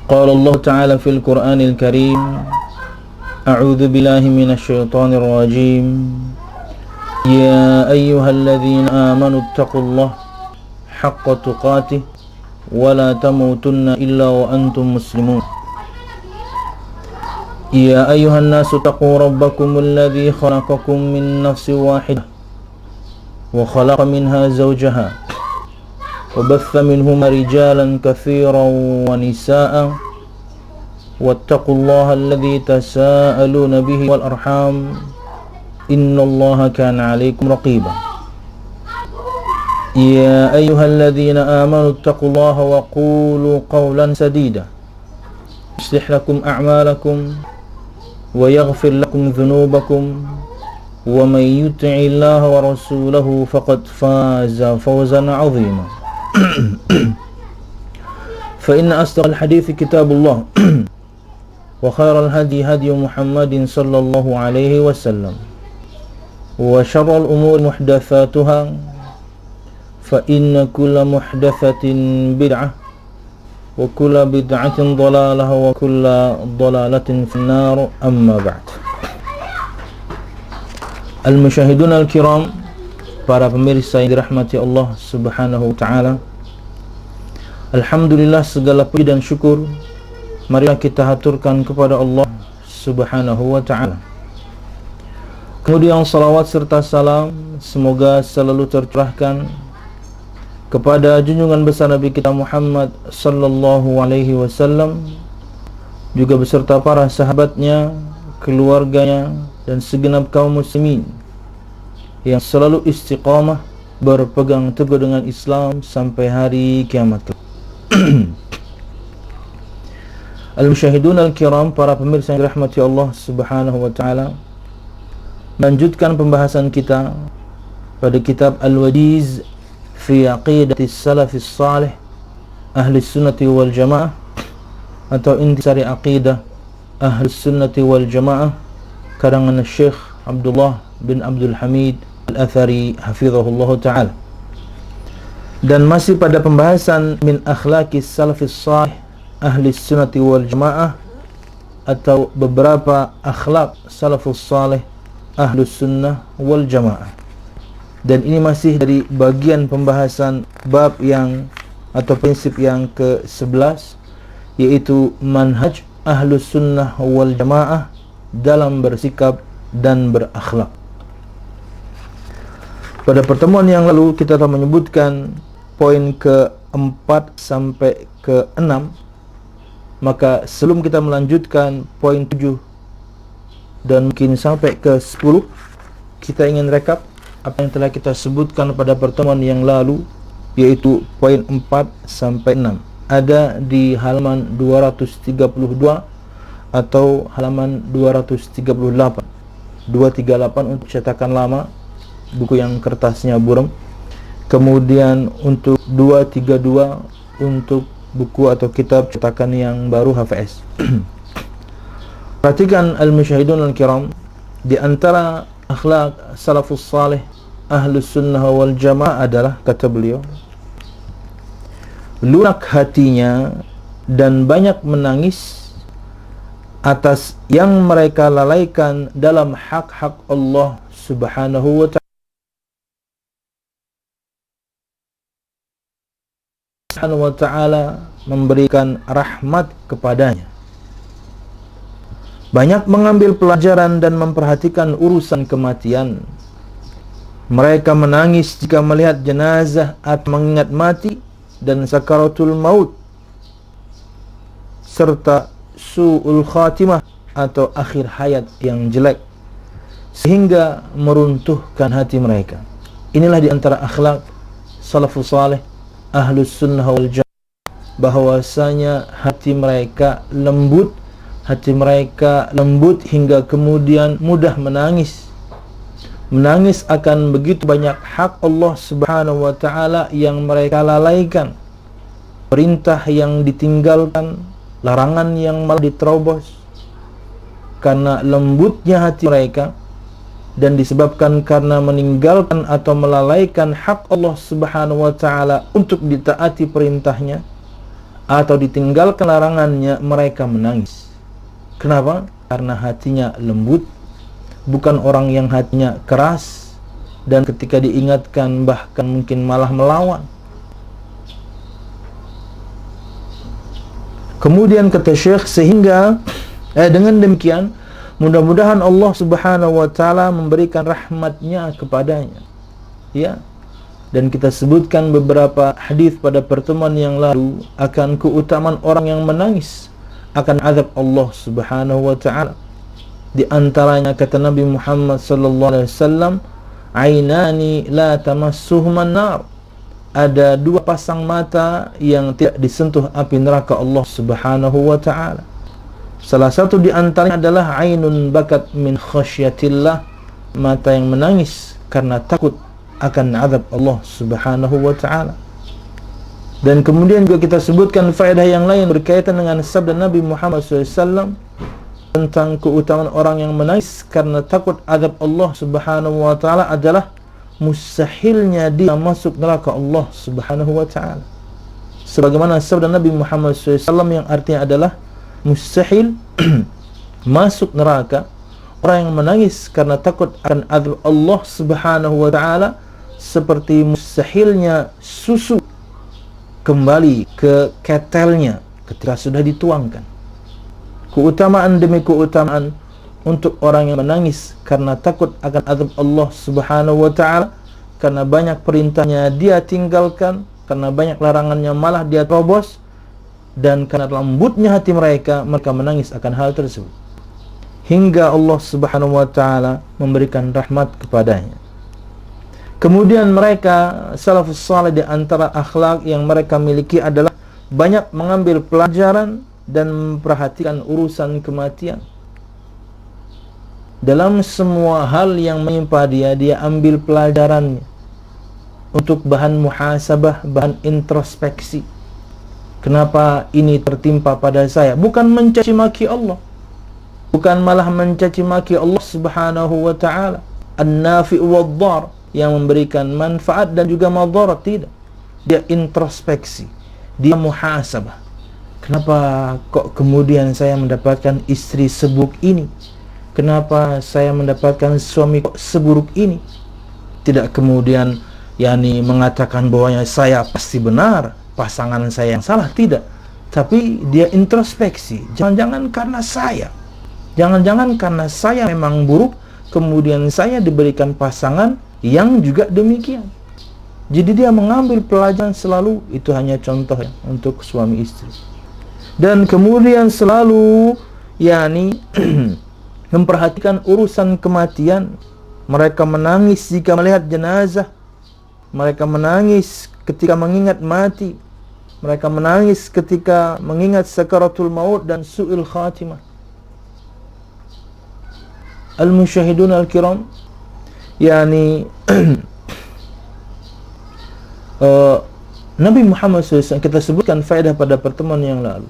قال الله تعالى في القرآن الكريم: أعوذ بالله من الشيطان الرجيم. يا أيها الذين آمنوا اتقوا الله حق تقاته ولا تموتن إلا وأنتم مسلمون. يا أيها الناس اتقوا ربكم الذي خلقكم من نفس واحدة وخلق منها زوجها وبث منهما رجالا كثيرا ونساء واتقوا الله الذي تساءلون به والأرحام إن الله كان عليكم رقيبا. يا أيها الذين آمنوا اتقوا الله وقولوا قولا سديدا يصلح لكم أعمالكم ويغفر لكم ذنوبكم ومن يطع الله ورسوله فقد فاز فوزا عظيما. فإن أصدق الحديث كتاب الله وخير الهدي هدي محمد صلى الله عليه وسلم وشر الأمور محدثاتها فإن كل محدثة بدعة وكل بدعة ضلالة وكل ضلالة في النار. أما بعد. Al-Musyahidun Al-Kiram, para pemirsa yang dirahmati Allah Subhanahu wa ta'ala, alhamdulillah, segala puji dan syukur marilah kita haturkan kepada Allah Subhanahu wa ta'ala. Kemudian salawat serta salam semoga selalu tercurahkan kepada junjungan besar Nabi kita Muhammad sallallahu alaihi wasallam, juga beserta para sahabatnya, keluarganya, dan segenap kaum muslimin yang selalu istiqamah berpegang teguh dengan Islam sampai hari kiamat. Al-Musyahidun Al-Kiram, para pemirsa yang dirahmati Allah Subhanahu wa ta'ala, melanjutkan pembahasan kita pada kitab Al-Wajiz fi Aqidati Salafis Salih Ahli Sunnati wal Jamaah, atau Intisari Aqidah Ahli Sunnati wal Jamaah, karangan Syekh Abdullah bin Abdul Hamid Al-Athari hafizahullah ta'ala. Dan masih pada pembahasan min akhlaqis salafis salih ahli sunnati wal jamaah, atau beberapa akhlak salafus salih ahli sunnah wal jamaah. Dan ini masih dari bagian pembahasan bab yang atau prinsip yang ke-11, yaitu manhaj ahli sunnah wal jamaah dalam bersikap dan berakhlak. Pada pertemuan yang lalu kita telah menyebutkan poin ke-4 sampai ke-6. Maka sebelum kita melanjutkan poin 7 dan mungkin sampai ke-10, kita ingin rekap apa yang telah kita sebutkan pada pertemuan yang lalu, yaitu poin 4 sampai 6. Ada di halaman 232 atau halaman 238. 238 untuk cetakan lama, buku yang kertasnya buram. Kemudian untuk 232 untuk buku atau kitab cetakan yang baru HVS. Perhatikan Al-Musyahidun Al-Kiram, di antara akhlak salafus salih Ahlus Sunnah wal Jamaah adalah, kata beliau, lunak hatinya dan banyak menangis atas yang mereka lalaikan dalam hak-hak Allah Subhanahu wa ta'ala, memberikan rahmat kepadanya. Banyak mengambil pelajaran dan memperhatikan urusan kematian. Mereka menangis jika melihat jenazah atau mengingat mati dan sakaratul maut, serta su'ul khatimah atau akhir hayat yang jelek, sehingga meruntuhkan hati mereka. Inilah di antara akhlak salafus salih Ahlus Sunnah wal Jamaah, bahwasanya hati mereka lembut hingga kemudian mudah menangis akan begitu banyak hak Allah Subhanahu wa ta'ala yang mereka lalaikan, perintah yang ditinggalkan, larangan yang malah diterobos. Karena lembutnya hati mereka dan disebabkan karena meninggalkan atau melalaikan hak Allah Subhanahu wa ta'ala untuk ditaati perintahnya, atau ditinggalkan larangannya, mereka menangis. Kenapa? Karena hatinya lembut, bukan orang yang hatinya keras, dan ketika diingatkan bahkan mungkin malah melawan. Kemudian kata Syekh, sehingga dengan demikian mudah-mudahan Allah Subhanahu wa taala memberikan rahmatnya kepadanya. Ya. Dan kita sebutkan beberapa hadis pada pertemuan yang lalu akan keutamaan orang yang menangis akan azab Allah Subhanahu wa taala. Di antaranya kata Nabi Muhammad sallallahu alaihi wasallam, "Ainani la tamassuhuman nar." Ada dua pasang mata yang tidak disentuh api neraka Allah Subhanahu wa taala. Salah satu di antaranya adalah ainun bakat min khasyatillah, mata yang menangis karena takut akan azab Allah Subhanahu wa taala. Dan kemudian juga kita sebutkan faedah yang lain berkaitan dengan sabda Nabi Muhammad SAW tentang keutamaan orang yang menangis karena takut azab Allah Subhanahu wa taala adalah mustahilnya dia masuk neraka Allah Subhanahu wa taala. Sebagaimana sabda Nabi Muhammad SAW yang artinya adalah mustahil masuk neraka orang yang menangis karena takut akan azab Allah Subhanahu wa taala, seperti mustahilnya susu kembali ke ketelnya ketika sudah dituangkan. Keutamaan demi keutamaan untuk orang yang menangis karena takut akan azab Allah Subhanahu wa taala, karena banyak perintahnya dia tinggalkan, karena banyak larangannya malah dia terobos, dan karena lembutnya hati mereka menangis akan hal tersebut hingga Allah Subhanahu wa taala memberikan rahmat kepadanya. Kemudian mereka salafus saleh, di antara akhlak yang mereka miliki adalah banyak mengambil pelajaran dan memperhatikan urusan kematian. Dalam semua hal yang menimpa dia, dia ambil pelajarannya untuk bahan muhasabah, bahan introspeksi. Kenapa ini tertimpa pada saya? Bukan mencaci maki Allah, bukan malah mencaci maki Allah Subhanahu wa taala, An-Nafi' wad-Dhar, yang memberikan manfaat dan juga madarat. Tidak. Dia introspeksi, dia muhasabah. Kenapa kok kemudian saya mendapatkan istri seburuk ini? Kenapa saya mendapatkan suami kok seburuk ini? Tidak kemudian mengatakan bahwanya saya pasti benar, pasangan saya yang salah. Tidak. Tapi dia introspeksi. Jangan-jangan karena saya, jangan-jangan karena saya memang buruk, kemudian saya diberikan pasangan yang juga demikian. Jadi dia mengambil pelajaran selalu. Itu hanya contoh ya, untuk suami istri. Dan kemudian selalu memperhatikan urusan kematian. Mereka menangis jika melihat jenazah. Mereka menangis ketika mengingat mati. Mereka menangis ketika mengingat sakaratul maut dan su'il khatimah. Al-musyahidun al-kiram, Nabi Muhammad SAW, kita sebutkan faedah pada pertemuan yang lalu.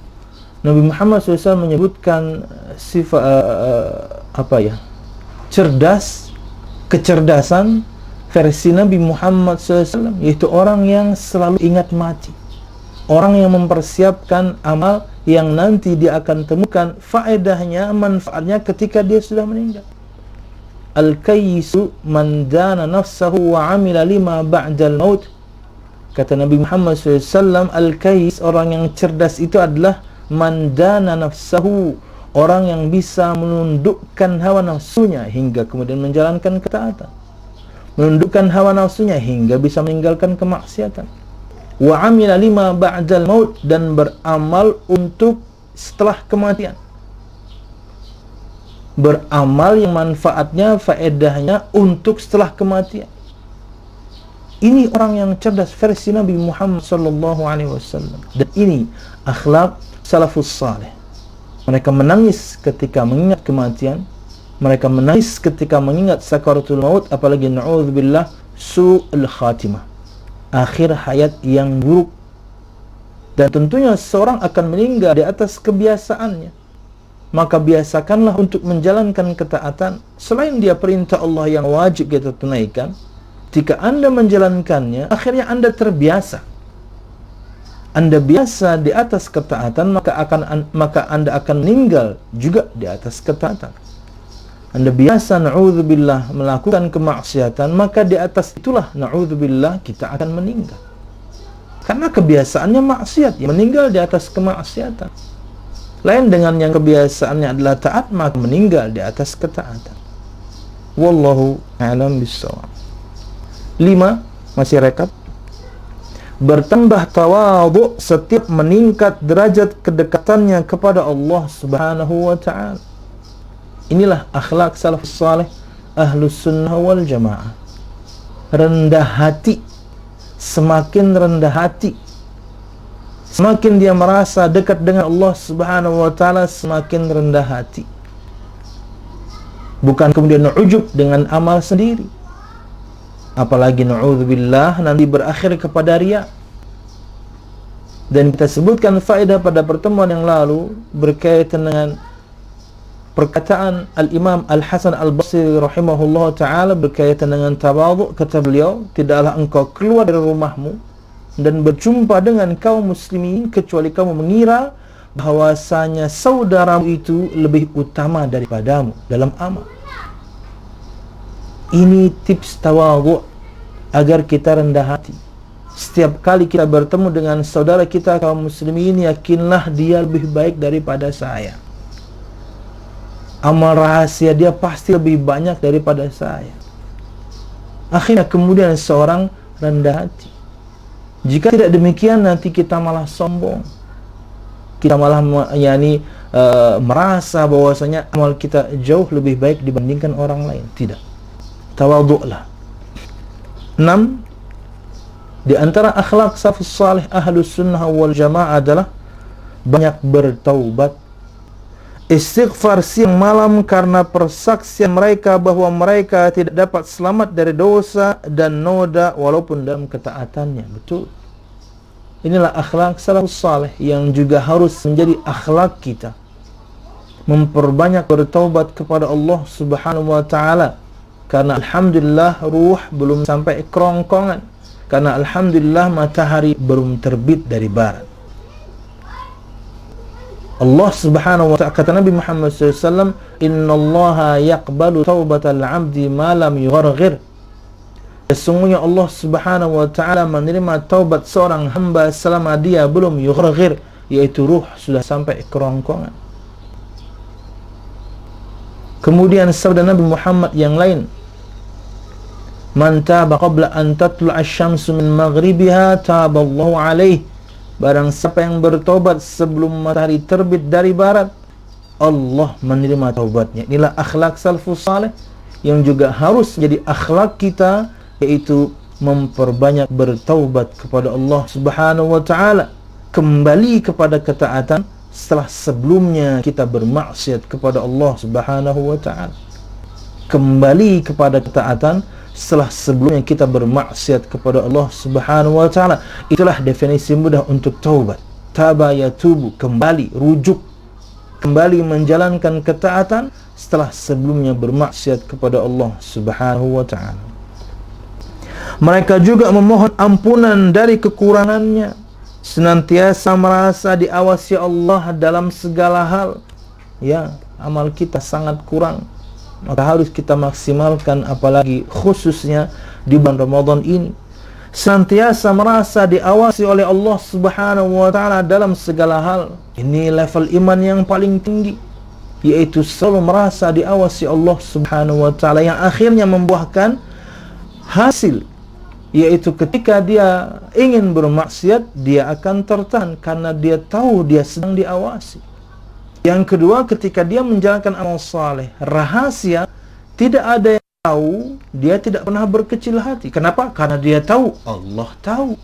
Nabi Muhammad SAW menyebutkan sifat kecerdasan versi Nabi Muhammad SAW, yaitu orang yang selalu ingat mati, orang yang mempersiapkan amal yang nanti dia akan temukan faedahnya, manfaatnya ketika dia sudah meninggal. Al-kayyisu man dana nafsahu wa amila lima ba'dal maut. Kata Nabi Muhammad SAW, al-kayyis, orang yang cerdas itu adalah man dana nafsahu, orang yang bisa menundukkan hawa nafsunya hingga kemudian menjalankan ketaatan, menundukkan hawa nafsunya hingga bisa meninggalkan kemaksiatan. Wa amila lima ba'dal maut, dan beramal untuk setelah kematian, beramal yang manfaatnya, faedahnya untuk setelah kematian. Ini orang yang cerdas versi Nabi Muhammad sallallahu alaihi wasallam. Dan ini akhlak salafus saleh. Mereka menangis ketika mengingat kematian, mereka menangis ketika mengingat sakaratul maut, apalagi na'udzubillah su'ul khatimah, akhir hayat yang buruk. Dan tentunya seorang akan meninggal di atas kebiasaannya. Maka biasakanlah untuk menjalankan ketaatan. Selain dia perintah Allah yang wajib kita tunaikan, jika Anda menjalankannya, akhirnya Anda terbiasa. Anda biasa di atas ketaatan, maka Anda akan meninggal juga di atas ketaatan. Anda biasa na'udzubillah melakukan kemaksiatan, maka di atas itulah na'udzubillah kita akan meninggal. Karena kebiasaannya maksiat, ya meninggal di atas kemaksiatan. Lain dengan yang kebiasaannya adalah taat, maka meninggal di atas ketaatan. Wallahu a'lam bishawab. 5, masih rekap. Bertambah tawadhu setiap meningkat derajat kedekatannya kepada Allah Subhanahu wa ta'ala. Inilah akhlak salafus salih ahlus sunnah wal jamaah. Rendah hati. Semakin rendah hati, semakin dia merasa dekat dengan Allah Subhanahu wa ta'ala, semakin rendah hati. Bukan kemudian ujub dengan amal sendiri, apalagi na'udzubillah nanti berakhir kepada riya. Dan kita sebutkan faedah pada pertemuan yang lalu berkaitan dengan perkataan Al-Imam Al-Hasan Al-Basri rahimahullah ta'ala berkaitan dengan tawadhu. Kata beliau, tidaklah engkau keluar dari rumahmu dan berjumpa dengan kaum muslimin kecuali kamu mengira bahwasanya saudaramu itu lebih utama daripadamu dalam amal. Ini tips tawadhu agar kita rendah hati. Setiap kali kita bertemu dengan saudara kita kaum muslimin, yakinlah dia lebih baik daripada saya. Amal rahasia dia pasti lebih banyak daripada saya. Akhirnya kemudian seorang rendah hati. Jika tidak demikian, nanti kita malah sombong. Kita malah merasa bahwasanya amal kita jauh lebih baik dibandingkan orang lain. Tidak. Tawadhu'lah. 6. Di antara akhlak salafus salih ahlus sunnah wal jamaah adalah banyak bertaubat. Istighfar siang malam karena persaksian mereka bahwa mereka tidak dapat selamat dari dosa dan noda walaupun dalam ketaatannya. Betul. Inilah akhlak salafus salih yang juga harus menjadi akhlak kita. Memperbanyak bertaubat kepada Allah Subhanahu wa ta'ala. Karena alhamdulillah ruh belum sampai kerongkongan. Karena alhamdulillah matahari belum terbit dari barat. Allah Subhanahu wa ta'ala, kata Nabi Muhammad SAW, innallaha yaqbalu taubatal abdi ma lam yugharghir. Sesungguhnya Allah Subhanahu wa ta'ala menerima taubat seorang hamba selama dia belum yugharghir, yaitu ruh sudah sampai kerongkongan. Kemudian sabda Nabi Muhammad yang lain, man taba qabla an tatlu'a asy-syamsu min maghribiha taballahu alaihi. Barang siapa yang bertobat sebelum matahari terbit dari barat, Allah menerima taubatnya. Inilah akhlak salafus salih yang juga harus jadi akhlak kita, yaitu memperbanyak bertaubat kepada Allah Subhanahu wa ta'ala, kembali kepada ketaatan setelah sebelumnya kita bermaksiat kepada Allah Subhanahu wa ta'ala. Kembali kepada ketaatan setelah sebelumnya kita bermaksiat kepada Allah Subhanahu wa ta'ala. Itulah definisi mudah untuk taubat. Taba yatubu, kembali, rujuk, kembali menjalankan ketaatan setelah sebelumnya bermaksiat kepada Allah Subhanahu wa ta'ala. Mereka juga memohon ampunan dari kekurangannya, senantiasa merasa diawasi Allah dalam segala hal. Ya, amal kita sangat kurang, maka harus kita maksimalkan, apalagi khususnya di bulan Ramadan ini. Senantiasa merasa diawasi oleh Allah Subhanahu wa ta'ala dalam segala hal. Ini level iman yang paling tinggi, yaitu selalu merasa diawasi Allah Subhanahu wa ta'ala, yang akhirnya membuahkan hasil, yaitu ketika dia ingin bermaksiat, dia akan tertahan karena dia tahu dia sedang diawasi. Yang kedua, ketika dia menjalankan amal saleh rahasia, tidak ada yang tahu, dia tidak pernah berkecil hati. Kenapa? Karena dia tahu Allah tahu.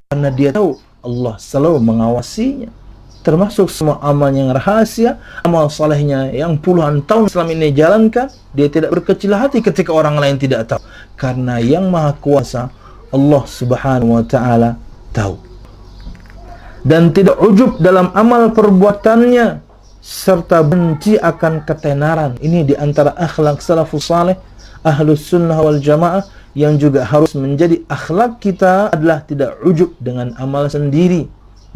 Karena dia tahu Allah selalu mengawasinya. Termasuk semua amal yang rahasia, amal salehnya yang puluhan tahun selama ini jalankan, dia tidak berkecil hati ketika orang lain tidak tahu. Karena yang maha kuasa Allah Subhanahu wa ta'ala tahu. Dan tidak ujub dalam amal perbuatannya, serta benci akan ketenaran. Ini diantara akhlak salafus salih ahlus sunnah wal jamaah yang juga harus menjadi akhlak kita, adalah tidak ujub dengan amal sendiri.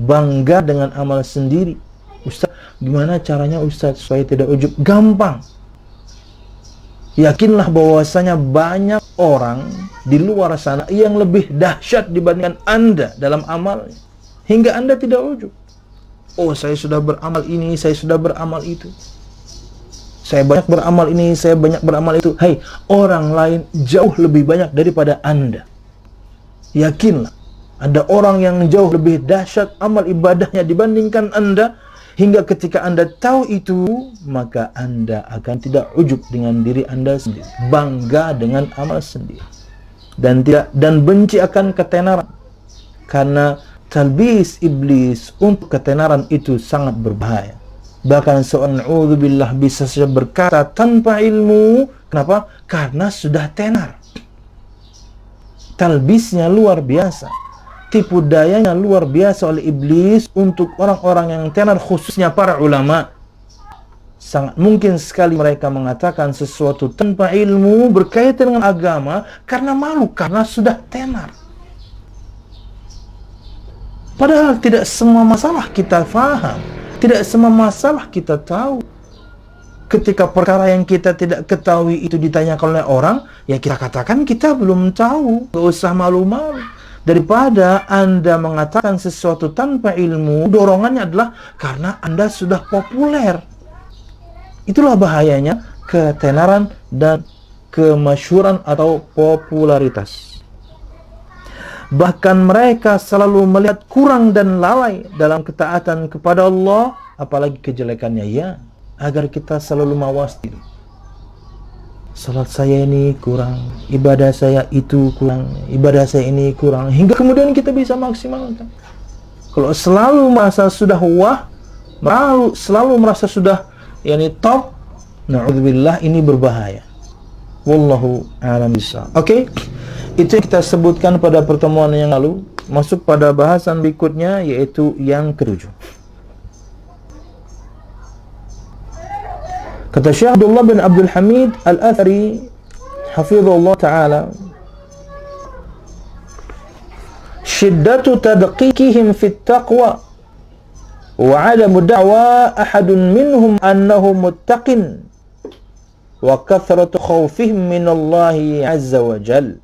bangga dengan amal sendiri. Ustaz, gimana caranya Ustaz supaya tidak ujub? Gampang. Yakinlah bahwasanya banyak orang di luar sana yang lebih dahsyat dibandingkan Anda dalam amalnya, hingga Anda tidak ujub. Oh, saya sudah beramal ini, saya sudah beramal itu, saya banyak beramal ini, saya banyak beramal itu. Hai, orang lain jauh lebih banyak daripada Anda. Yakinlah, ada orang yang jauh lebih dahsyat amal ibadahnya dibandingkan Anda, hingga ketika Anda tahu itu, maka Anda akan tidak ujub dengan diri Anda sendiri, bangga dengan amal sendiri, dan benci akan ketenaran. Karena talbis iblis untuk ketenaran itu sangat berbahaya. Bahkan seorang na'udzubillah bisa saja berkata tanpa ilmu. Kenapa? Karena sudah tenar. Talbisnya luar biasa, tipu dayanya luar biasa oleh iblis untuk orang-orang yang tenar, khususnya para ulama. Sangat mungkin sekali mereka mengatakan sesuatu tanpa ilmu berkaitan dengan agama karena malu, karena sudah tenar. Padahal tidak semua masalah kita faham, tidak semua masalah kita tahu. Ketika perkara yang kita tidak ketahui itu ditanyakan oleh orang, ya kita katakan kita belum tahu, gak usah malu-malu. Daripada Anda mengatakan sesuatu tanpa ilmu, dorongannya adalah karena Anda sudah populer. Itulah bahayanya ketenaran dan kemasyhuran atau popularitas. Bahkan mereka selalu melihat kurang dan lalai dalam ketaatan kepada Allah, apalagi kejelekannya, ya, agar kita selalu mawas diri. Salat saya ini kurang, ibadah saya itu kurang, ibadah saya ini kurang, hingga kemudian kita bisa maksimalkan. Kalau selalu merasa sudah wah, selalu merasa sudah top, na'udzubillah, ini berbahaya. Wallahu a'lam bishawab. Oke, itu yang kita sebutkan pada pertemuan yang lalu. Masuk pada bahasan berikutnya, yaitu yang ketujuh. Kata Syekh Abdullah bin Abdul Hamid Al-Athari hafizahullah ta'ala, syiddatu tadqiqihim fit taqwa wa 'adamu da'wa ahadun minhum annahu muttaqin wa kathratu khawfihim min Allah 'azza wa jal.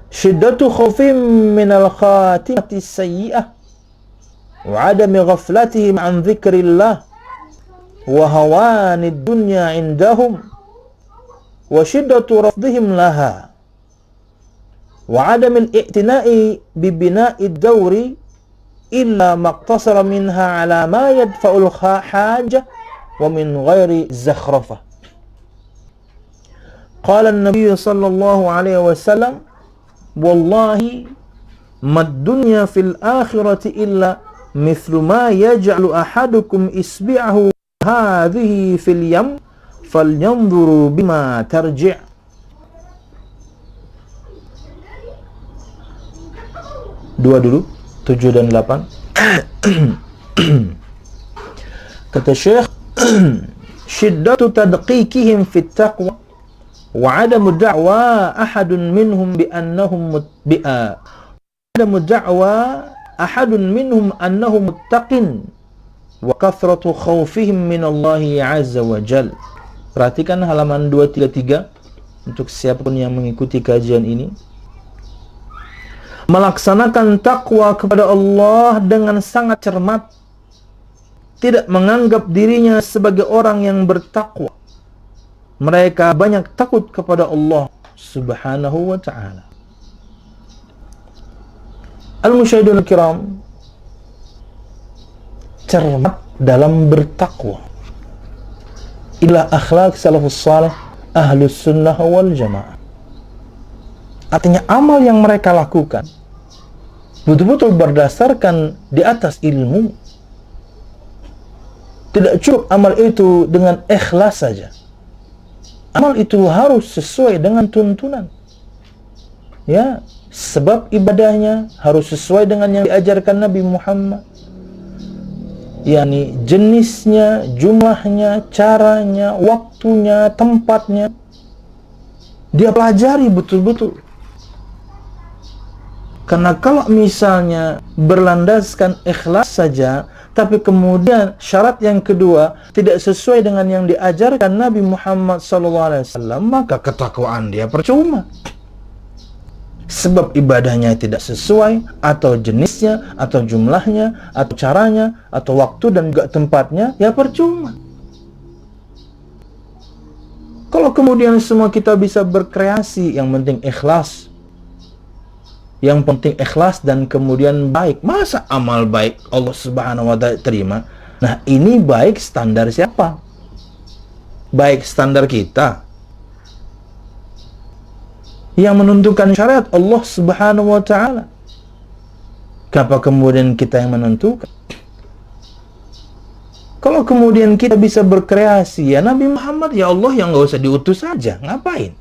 Syiddatu khawfihim min al-khatimati as-sayyi'ah wa 'adami ghaflatihim 'an dhikrillah wa hawani dunya indahum wa shiddatu rafdihim laha wa 'adami al-i'tina'i bi bina'i ad-dawri illa maqtasara minha 'ala ma yadfa'ul haja wa min ghairi zakhrafah. Qala an-nabiy sallallahu alaihi wasallam, wallahi mad dunya fil akhirati illa mithlu ma yaj'alu ahadukum isbi'ahu hadhihi fil yam falyanzuru bima tarji'. Dua dulu, 7 dan 8. Kata Syekh, syiddatu tadqiqihim fit taqwa wa 'adamu da'wa ahadun minhum bi annahum muttaqin wa kathratu khawfihim min Allah 'azza wa jal. Perhatikan halaman 233 untuk siapapun yang mengikuti kajian ini. Melaksanakan takwa kepada Allah dengan sangat cermat, tidak menganggap dirinya sebagai orang yang bertakwa. Mereka banyak takut kepada Allah subhanahu wa ta'ala. Al-musyahidun al-kiram, cermat dalam bertakwa. Inilah akhlak salafus salih ahlus sunnah wal jamaah. Artinya amal yang mereka lakukan betul-betul berdasarkan di atas ilmu. Tidak cukup amal itu dengan ikhlas saja. Amal itu harus sesuai dengan tuntunan. Ya, sebab ibadahnya harus sesuai dengan yang diajarkan Nabi Muhammad. yakni jenisnya, jumlahnya, caranya, waktunya, tempatnya. Dia pelajari betul-betul. Karena kalau misalnya berlandaskan ikhlas saja, tapi kemudian syarat yang kedua tidak sesuai dengan yang diajarkan Nabi Muhammad SAW, maka ketakwaan dia percuma. Sebab ibadahnya tidak sesuai, atau jenisnya, atau jumlahnya, atau caranya, atau waktu dan juga tempatnya, ya percuma. Kalau kemudian semua kita bisa berkreasi, yang penting ikhlas. Yang penting ikhlas dan kemudian baik. Masa amal baik Allah Subhanahu wa ta'ala terima? Nah, ini baik standar siapa? Baik standar kita. Yang menentukan syariat Allah Subhanahu wa ta'ala. Kenapa kemudian kita yang menentukan? Kalau kemudian kita bisa berkreasi, ya Nabi Muhammad, ya Allah, yang nggak usah diutus saja. Ngapain?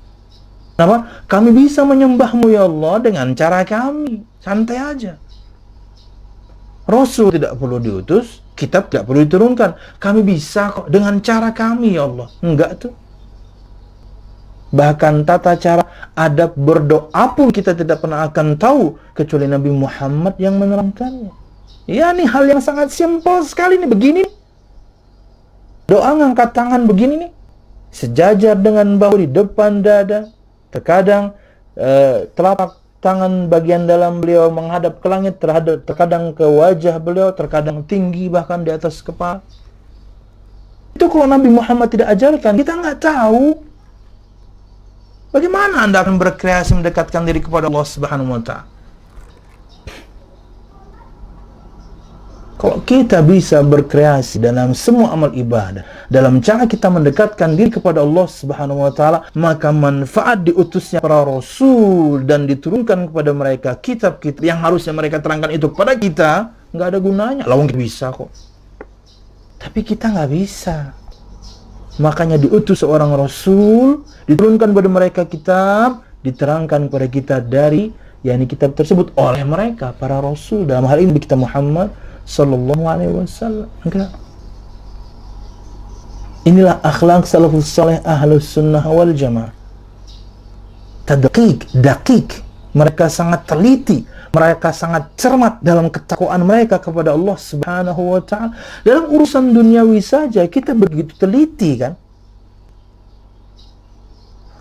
Kenapa? Kami bisa menyembahmu ya Allah dengan cara kami. Santai aja. Rasul tidak perlu diutus, kitab tidak perlu diturunkan. Kami bisa kok dengan cara kami ya Allah. Enggak tuh. Bahkan tata cara adab berdoa pun kita tidak pernah akan tahu kecuali Nabi Muhammad yang menerangkannya. Ya, ini hal yang sangat simpel sekali nih, begini. Doa ngangkat tangan begini nih. Sejajar dengan bahu di depan dada. Terkadang telapak tangan bagian dalam beliau menghadap ke langit, terkadang ke wajah beliau, terkadang tinggi bahkan di atas kepala. Itu kalau Nabi Muhammad tidak ajarkan, kita nggak tahu. Bagaimana Anda akan berkreasi mendekatkan diri kepada Allah Subhanahu wa ta'ala? Kalau kita bisa berkreasi dalam semua amal ibadah, dalam cara kita mendekatkan diri kepada Allah Subhanahu wa ta'ala, maka manfaat diutusnya para rasul dan diturunkan kepada mereka kitab-kitab yang harusnya mereka terangkan itu kepada kita, nggak ada gunanya. Lawang kita bisa kok. Tapi kita nggak bisa. Makanya diutus seorang rasul, diturunkan kepada mereka kitab, diterangkan kepada kita dari yakni kitab tersebut oleh mereka para rasul, dalam hal ini kita Muhammad sallallahu alaihi wasallam. Inilah akhlak salafus saleh ahlus sunnah wal jamaah. Tadqiq, daqiq. Mereka sangat teliti, mereka sangat cermat dalam ketakwaan mereka kepada Allah Subhanahu wa ta'ala. Dalam urusan duniawi saja kita begitu teliti kan.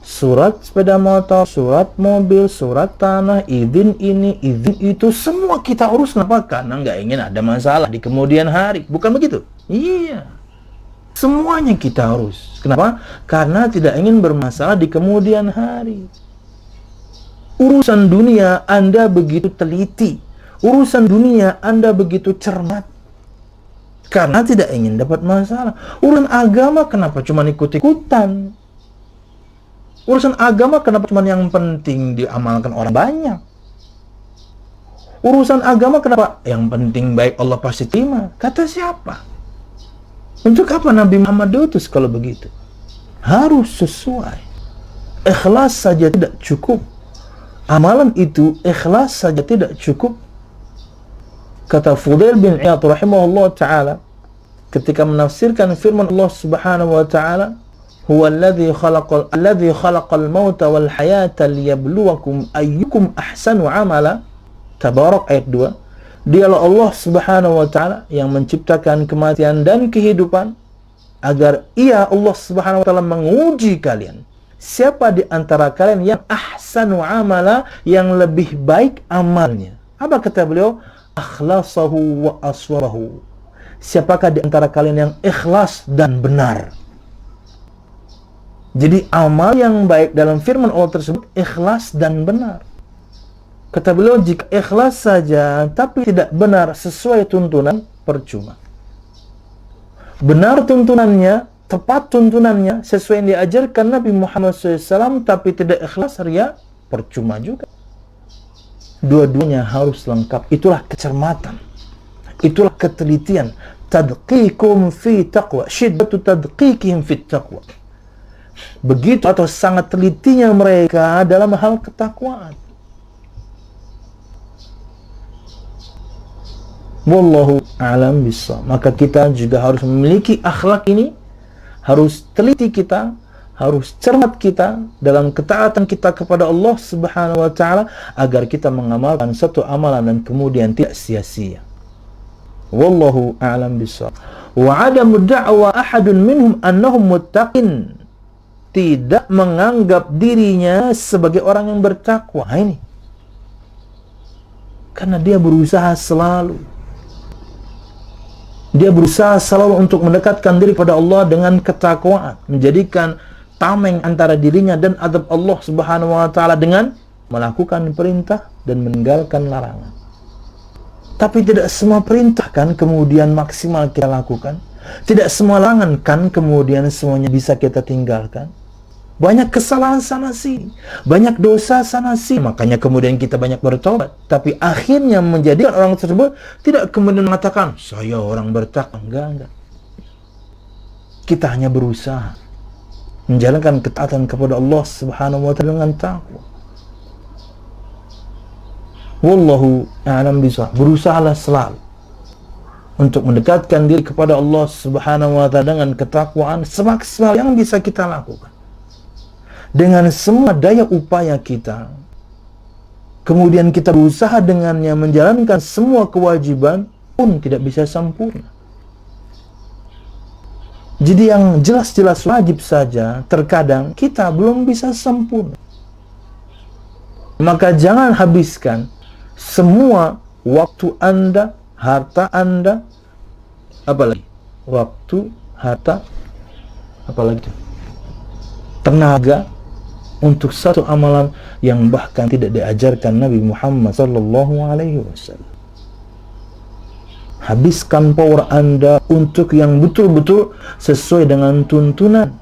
Surat sepeda motor, surat mobil, surat tanah, izin ini, izin itu, semua kita urus. Kenapa? Karena nggak ingin ada masalah di kemudian hari. Bukan begitu? Iya. Semuanya kita urus. Kenapa? Karena tidak ingin bermasalah di kemudian hari. Urusan dunia Anda begitu teliti. Urusan dunia Anda begitu cermat. Karena tidak ingin dapat masalah. Urusan agama kenapa cuma ikut-ikutan? Urusan agama kenapa cuma yang penting diamalkan orang banyak? Urusan agama kenapa yang penting baik Allah pasti terima? Kata siapa? Untuk apa Nabi Muhammad diutus kalau begitu? Harus sesuai. Ikhlas saja tidak cukup. Amalan itu ikhlas saja tidak cukup. Kata Fudail bin Iyad rahimahullah ta'ala ketika menafsirkan firman Allah Subhanahu wa ta'ala, huwa alladhi khalaqal mauta wal hayata liyabluwakum ayyukum ahsanu amala. Tabarak ayat 2. Dialah Allah Subhanahu wa ta'ala yang menciptakan kematian dan kehidupan agar ia Allah Subhanahu wa ta'ala menguji kalian. Siapa di antara kalian yang ahsanu amala, yang lebih baik amalnya? Apa kata beliau? Akhlasahu wa aswabahu. Siapakah di antara kalian yang ikhlas dan benar? Jadi amal yang baik dalam firman Allah tersebut ikhlas dan benar. Kata beliau, jika ikhlas saja tapi tidak benar sesuai tuntunan, percuma. Benar tuntunannya, tepat tuntunannya, sesuai yang diajarkan Nabi Muhammad SAW, tapi tidak ikhlas, ria, percuma juga. Dua-duanya harus lengkap. Itulah kecermatan, itulah ketelitian. Tadqiqum fi taqwa, syiddatu tadqiqihim fi taqwa. Begitu atau sangat telitinya mereka dalam hal ketakwaan. Wallahu a'lam bishawab. Maka kita juga harus memiliki akhlak ini, harus teliti kita, harus cermat kita dalam ketaatan kita kepada Allah Subhanahu wa taala agar kita mengamalkan satu amalan dan kemudian tidak sia-sia. Wallahu a'lam bishawab. Wa 'adamu da'wa ahadun minhum annahum muttaqin. Tidak menganggap dirinya sebagai orang yang bertakwa. Ini karena dia berusaha selalu untuk mendekatkan diri pada Allah dengan ketakwaan, menjadikan tameng antara dirinya dan azab Allah Subhanahu wa taala dengan melakukan perintah dan meninggalkan larangan. Tapi tidak semua perintah kan kemudian maksimal kita lakukan. Tidak semua larangan kan kemudian semuanya bisa kita tinggalkan. Banyak kesalahan sana sini, banyak dosa sana sini, makanya kemudian kita banyak bertobat. Tapi akhirnya menjadikan orang tersebut tidak kemudian mengatakan, saya orang bertakwa. Enggak. Kita hanya berusaha menjalankan ketaatan kepada Allah Subhanahu wa taala dengan takwa. Wallahu a'lam bishawab. Berusahalah selalu untuk mendekatkan diri kepada Allah Subhanahu wa taala dengan ketakwaan semaksimal yang bisa kita lakukan. Dengan semua daya upaya kita, kemudian kita berusaha dengannya menjalankan semua kewajiban pun tidak bisa sempurna. Jadi yang jelas-jelas wajib saja terkadang kita belum bisa sempurna. Maka jangan habiskan semua waktu Anda, harta Anda, apalagi waktu, harta, apalagi tenaga untuk satu amalan yang bahkan tidak diajarkan Nabi Muhammad sallallahu alaihi wasallam. Habiskan power Anda untuk yang betul-betul sesuai dengan tuntunan.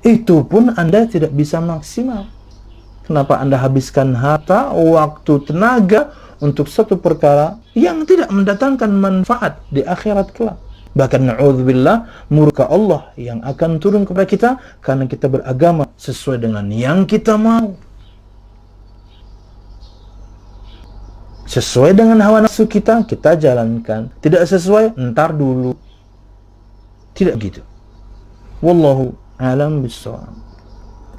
Itu pun Anda tidak bisa maksimal. Kenapa Anda habiskan harta, waktu, tenaga untuk satu perkara yang tidak mendatangkan manfaat di akhirat kelak? Bahkan na'udzubillah, murka Allah yang akan turun kepada kita karena kita beragama sesuai dengan yang kita mau, sesuai dengan hawa nafsu kita jalankan. Tidak sesuai, entar dulu. Tidak begitu. Wallahu a'lam bishawab.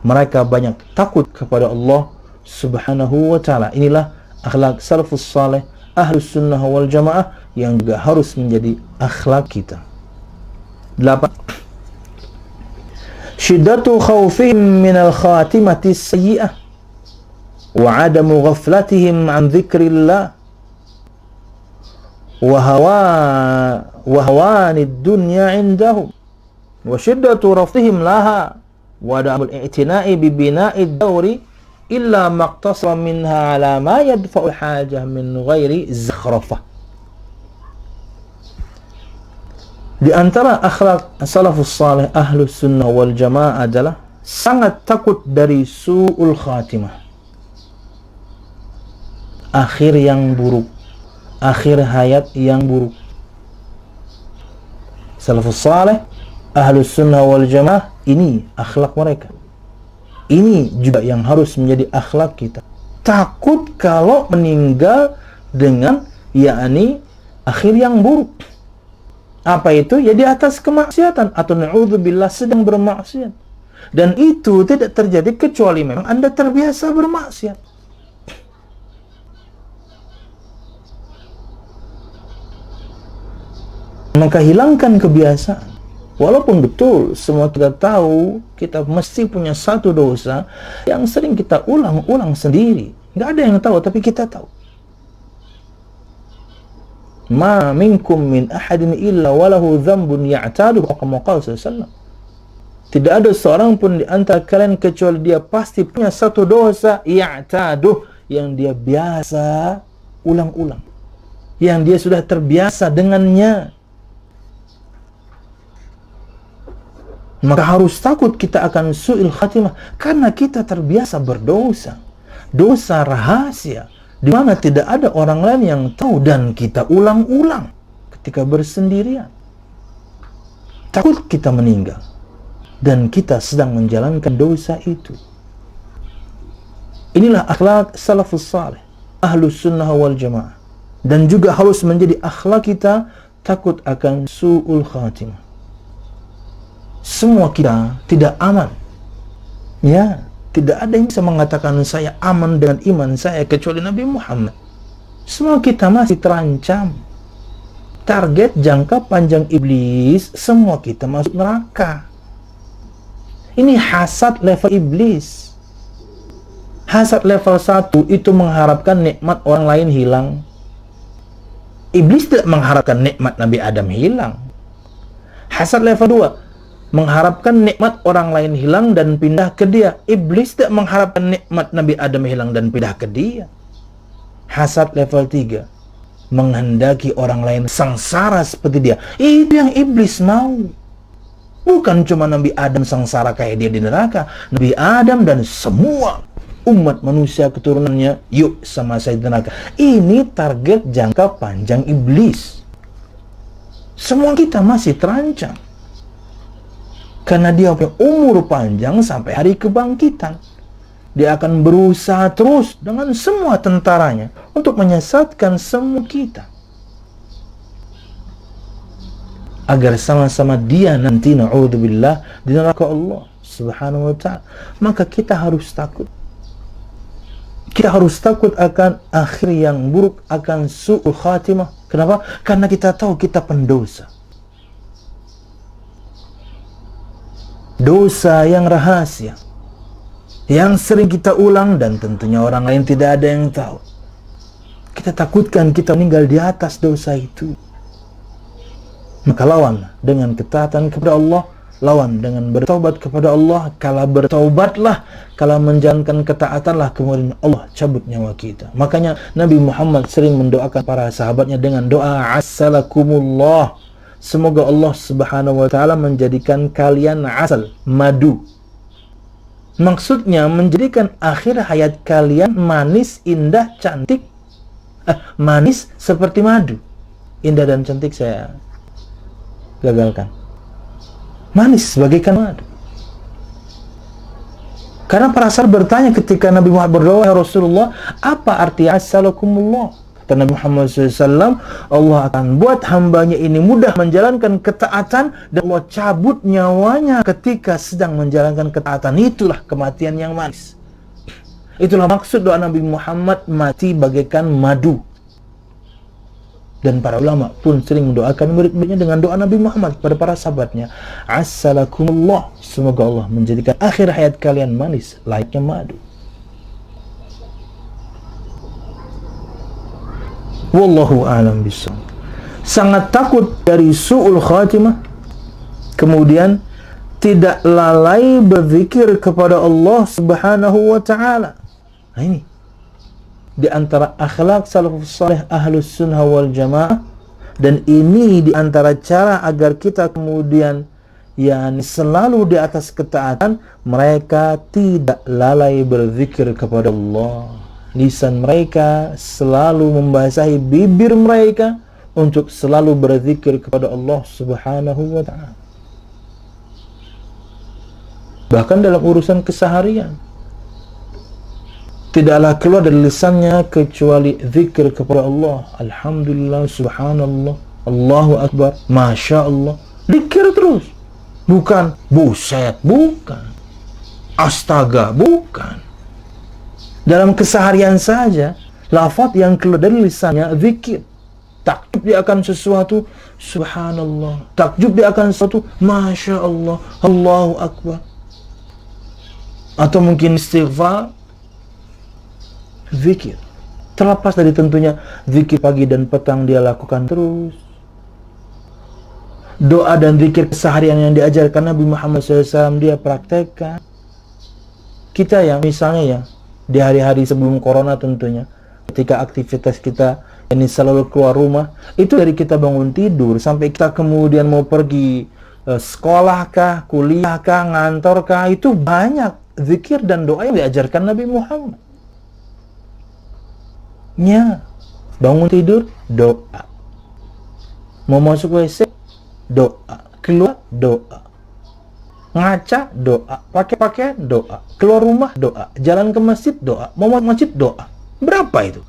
Mereka banyak takut kepada Allah Subhanahu wa ta'ala. Inilah akhlak salafus salih, ahlus sunnah wal jamaah, yang juga harus menjadi akhlak kita. 8. Syiddatu khawfihim minal khatimati sayyi'ah wa adamu ghaflatihim an dzikrillah wa hawanid dunya indahum wa syiddatu rafdihim laha wa adamul i'tina'i bi bina'id dawri illa maqtasara minha ala ma yadfa'u hajah min ghairi zakhrafah. Di antara akhlak salafus salih ahlus sunnah wal jamaah adalah sangat takut dari su'ul khatimah, akhir yang buruk, akhir hayat yang buruk. Salafus salih ahlus sunnah wal jamaah, ini akhlak mereka. Ini juga yang harus menjadi akhlak kita. Takut kalau meninggal dengan akhir yang buruk. Apa itu? Ya di atas kemaksiatan atau na'udzubillah sedang bermaksiat. Dan itu tidak terjadi kecuali memang Anda terbiasa bermaksiat. Maka hilangkan kebiasaan. Walaupun betul semua kita tahu kita mesti punya satu dosa yang sering kita ulang-ulang sendiri. Nggak ada yang tahu, tapi kita tahu. Ma minkum min ahadin illa walahu dzambun ya'tadu kama qala sallallahu. Tidak ada seorang pun di antara kalian kecuali dia pasti punya satu dosa ya'tadu yang dia biasa ulang-ulang, yang dia sudah terbiasa dengannya. Maka harus takut kita akan su'il khatimah karena kita terbiasa berdosa, dosa rahasia, di mana tidak ada orang lain yang tahu dan kita ulang-ulang ketika bersendirian. Takut kita meninggal dan kita sedang menjalankan dosa itu. Inilah akhlak salafus salih, ahlus sunnah wal jamaah. Dan juga harus menjadi akhlak kita takut akan su'ul khatimah. Semua kita tidak aman Ya, tidak ada yang bisa mengatakan saya aman dengan iman saya kecuali Nabi Muhammad. Semua kita masih terancam. Target jangka panjang iblis, semua kita masuk neraka. Ini hasad level iblis. Hasad level 1 itu mengharapkan nikmat orang lain hilang. Iblis tidak mengharapkan nikmat Nabi Adam hilang. Hasad level 2 mengharapkan nikmat orang lain hilang dan pindah ke dia. Iblis tidak mengharapkan nikmat Nabi Adam hilang dan pindah ke dia. Hasad level 3 menghendaki orang lain sengsara seperti dia. Itu yang iblis mau. Bukan cuma Nabi Adam sengsara kayak dia di neraka. Nabi Adam dan semua umat manusia keturunannya yuk sama saya di neraka. Ini target jangka panjang iblis. Semua kita masih terancam. Karena dia punya umur panjang sampai hari kebangkitan. Dia akan berusaha terus dengan semua tentaranya untuk menyesatkan semua kita. Agar sama-sama dia nanti na'udzubillah di neraka Allah subhanahu wa ta'ala. Maka kita harus takut. Kita harus takut akan akhir yang buruk, akan su'ul khatimah. Kenapa? Karena kita tahu kita pendosa. Dosa yang rahasia, yang sering kita ulang dan tentunya orang lain tidak ada yang tahu. Kita takutkan kita meninggal di atas dosa itu. Maka lawan dengan ketaatan kepada Allah, lawan dengan bertaubat kepada Allah. Kala bertaubatlah, kala menjalankan ketaatanlah, kemudian Allah cabut nyawa kita. Makanya Nabi Muhammad sering mendoakan para sahabatnya dengan doa assalakumullah. Semoga Allah subhanahu wa ta'ala menjadikan kalian asal, madu. Maksudnya menjadikan akhir hayat kalian manis, indah, cantik. Manis seperti madu. Indah dan cantik saya gagalkan. Manis bagaikan madu. Karena para sahabat bertanya ketika Nabi Muhammad berdoa, ya Rasulullah, apa arti assalakumullah? Kata Nabi Muhammad SAW, Allah akan buat hambanya ini mudah menjalankan ketaatan dan Allah cabut nyawanya ketika sedang menjalankan ketaatan. Itulah kematian yang manis. Itulah maksud doa Nabi Muhammad, mati bagaikan madu. Dan para ulama pun sering mendoakan murid-muridnya dengan doa Nabi Muhammad kepada para sahabatnya. Assalakumullah, semoga Allah menjadikan akhir hayat kalian manis layaknya madu. Wallahu a'lam bishawab. Sangat takut dari su'ul khatimah, kemudian tidak lalai berzikir kepada Allah subhanahu wa ta'ala. Nah ini di antara akhlak salafus salih ahlus sunnah wal jamaah, dan ini di antara cara agar kita kemudian selalu di atas ketaatan. Mereka tidak lalai berzikir kepada Allah. Lisan mereka selalu membasahi bibir mereka untuk selalu berzikir kepada Allah subhanahu wa ta'ala. Bahkan dalam urusan keseharian, tidaklah keluar dari lisannya kecuali zikir kepada Allah. Alhamdulillah, subhanallah, Allahu akbar, masya Allah. Zikir terus. Bukan buset, bukan astaga, bukan. Dalam keseharian saja, lafaz yang keluar dari lisannya zikir. Takjub dia akan sesuatu, subhanallah. Takjub dia akan sesuatu, masya Allah, Allahu akbar. Atau mungkin istighfar, zikir. Terlepas dari tentunya zikir pagi dan petang dia lakukan terus. Doa dan zikir keseharian yang diajarkan Nabi Muhammad SAW dia praktekkan. Kita yang misalnya ya di hari-hari sebelum corona tentunya, ketika aktivitas kita ini selalu keluar rumah, itu dari kita bangun tidur sampai kita kemudian mau pergi sekolah kah, kuliah kah, ngantor kah, itu banyak zikir dan doa yang diajarkan Nabi Muhammad. Ya, bangun tidur, doa. Mau masuk WC, doa. Keluar, doa. Ngaca, doa. Pakai pakaian, doa. Keluar rumah, doa. Jalan ke masjid, doa. Mau masjid, doa. Berapa itu?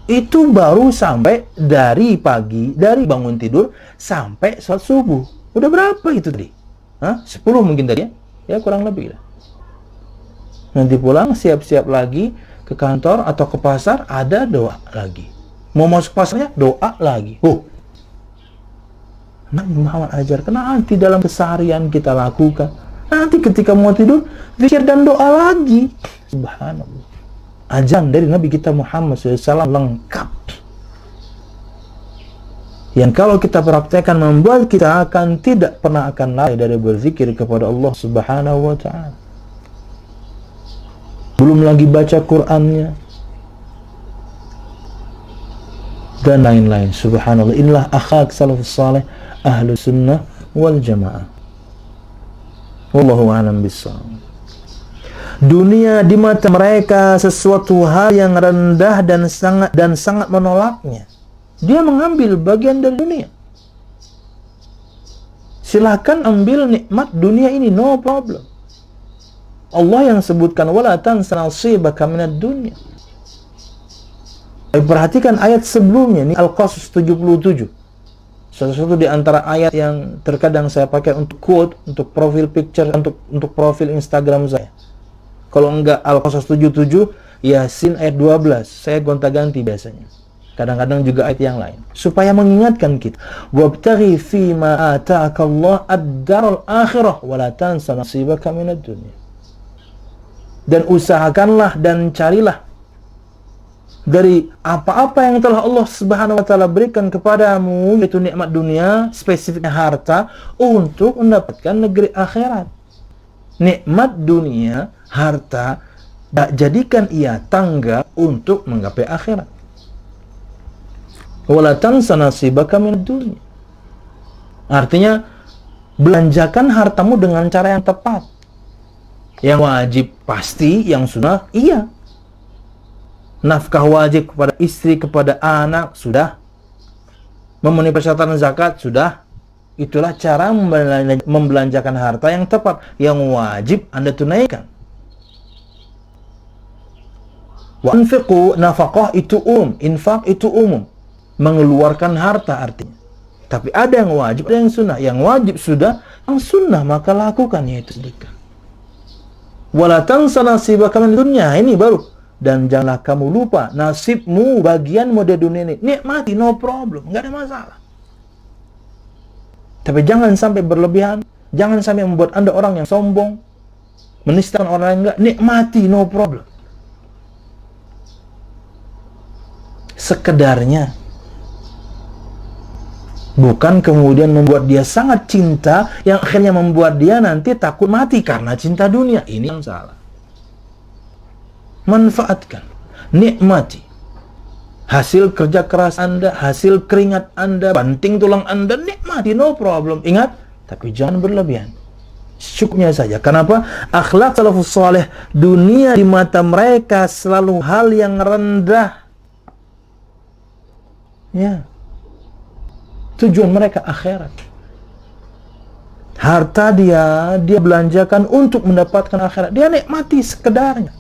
Itu baru sampai dari pagi, dari bangun tidur sampai sholat subuh. Udah berapa itu tadi? 10 mungkin tadi ya? Ya kurang lebih lah. Nanti pulang siap-siap lagi ke kantor atau ke pasar, ada doa lagi. Mau masuk pasarnya, doa lagi. Nabi Muhammad ajarkan, nanti dalam keseharian kita lakukan. Nanti ketika mau tidur, zikir dan doa lagi. Subhanallah. Ajaran dari Nabi kita Muhammad SAW lengkap. Yang kalau kita praktekkan membuat kita akan tidak pernah akan lalai dari berzikir kepada Allah Subhanahu wa ta'ala. Belum lagi baca Qur'annya dan lain-lain. Subhanallah. Inilah akhlak salafus salih ahlu sunnah wal jamaah. Wallahu a'lam bishawab. Dunia di mata mereka sesuatu hal yang rendah dan sangat menolaknya. Dia mengambil bagian dari dunia. Silakan ambil nikmat dunia ini, no problem. Allah yang sebutkan wala tansa nasibaka minad dunya. Perhatikan ayat sebelumnya, ini Al-Qasas 77. Salah satu di antara ayat yang terkadang saya pakai untuk quote, untuk profil picture, untuk profil Instagram saya. Kalau enggak Al-Qasas 77, Yasin ayat 12. Saya gonta-ganti biasanya. Kadang-kadang juga ayat yang lain. Supaya mengingatkan kita. Wabtaghi fima ata'aka Allah ad-daral akhirah wa la tansa nasibaka minad dunya. Dan usahakanlah dan carilah dari apa-apa yang telah Allah Subhanahu wa ta'ala berikan kepadamu, yaitu nikmat dunia, spesifiknya harta, untuk mendapatkan negeri akhirat. Nikmat dunia, harta, jadikan ia tangga untuk menggapai akhirat. Wala tansa nasibaka minad dunya. Artinya, belanjakan hartamu dengan cara yang tepat. Yang wajib pasti, yang sunnah iya. Nafkah wajib kepada istri, kepada anak, sudah. Memenuhi persyaratan zakat, sudah. Itulah cara membelanjakan harta yang tepat, yang wajib Anda tunaikan. Wa anfiqu, nafaqah itu infak itu umum. Mengeluarkan harta artinya. Tapi ada yang wajib, ada yang sunnah. Yang wajib sudah, yang sunnah maka lakukan, yaitu sedekah. Wala tansa nasibaka min dunya, ini baru. Dan janganlah kamu lupa nasibmu, bagianmu dari dunia ini. Nikmati, no problem, enggak ada masalah. Tapi jangan sampai berlebihan, jangan sampai membuat Anda orang yang sombong, menistakan orang yang enggak. Nikmati, no problem. Sekedarnya. Bukan kemudian membuat dia sangat cinta, yang akhirnya membuat dia nanti takut mati karena cinta dunia. Ini yang salah. Manfaatkan, nikmati hasil kerja keras Anda, hasil keringat Anda, banting tulang Anda, nikmati, no problem. Ingat, tapi jangan berlebihan. Cukupnya saja. Kenapa? Akhlak salafus saleh, dunia di mata mereka selalu hal yang rendah. Ya. Tujuan mereka akhirat. Harta dia belanjakan untuk mendapatkan akhirat. Dia nikmati sekedarnya.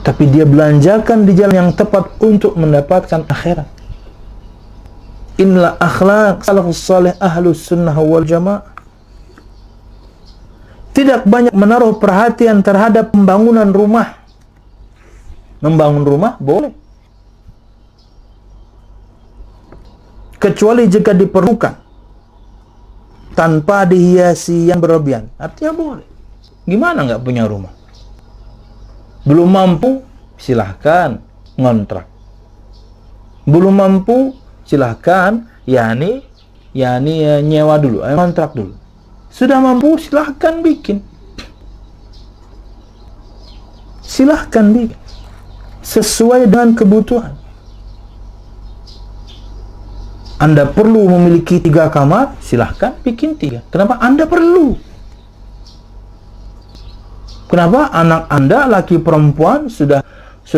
Tapi dia belanjakan di jalan yang tepat untuk mendapatkan akhirat. Inilah akhlak salafus salih ahlus sunnah wal jamaah. Tidak banyak menaruh perhatian terhadap pembangunan rumah. Membangun rumah boleh, kecuali jika diperlukan, tanpa dihiasi yang berlebihan. Artinya boleh. Gimana nggak punya rumah? Belum mampu, silahkan ngontrak. Belum mampu, silahkan nyewa dulu, ngontrak dulu. Sudah mampu, silahkan bikin. Silahkan bikin sesuai dengan kebutuhan. Anda perlu memiliki 3 kamar, silahkan bikin 3. Kenapa? Anda perlu. Kenapa? Anak Anda, laki perempuan, sudah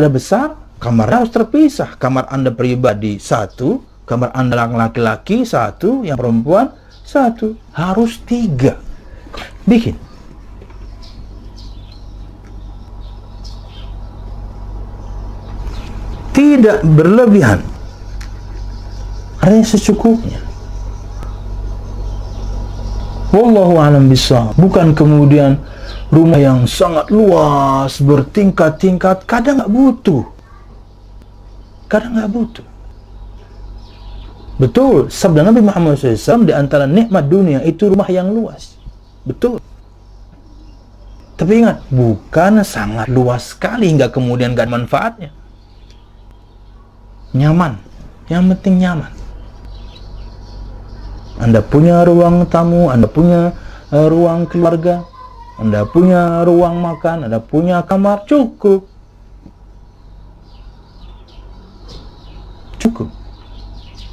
besar, kamarnya harus terpisah. Kamar Anda pribadi 1, kamar Anda laki-laki 1, yang perempuan 1. Harus 3. Bikin. Tidak berlebihan. Artinya secukupnya. Wallahu a'lam bishawab. Bukan kemudian rumah yang sangat luas, bertingkat-tingkat, kadang nggak butuh. Betul, sabda Nabi Muhammad SAW, di antara nikmat dunia itu rumah yang luas. Betul. Tapi ingat, bukan sangat luas sekali hingga kemudian gak ada manfaatnya. Nyaman. Yang penting nyaman. Anda punya ruang tamu, Anda punya ruang keluarga, Anda punya ruang makan, Anda punya kamar, cukup.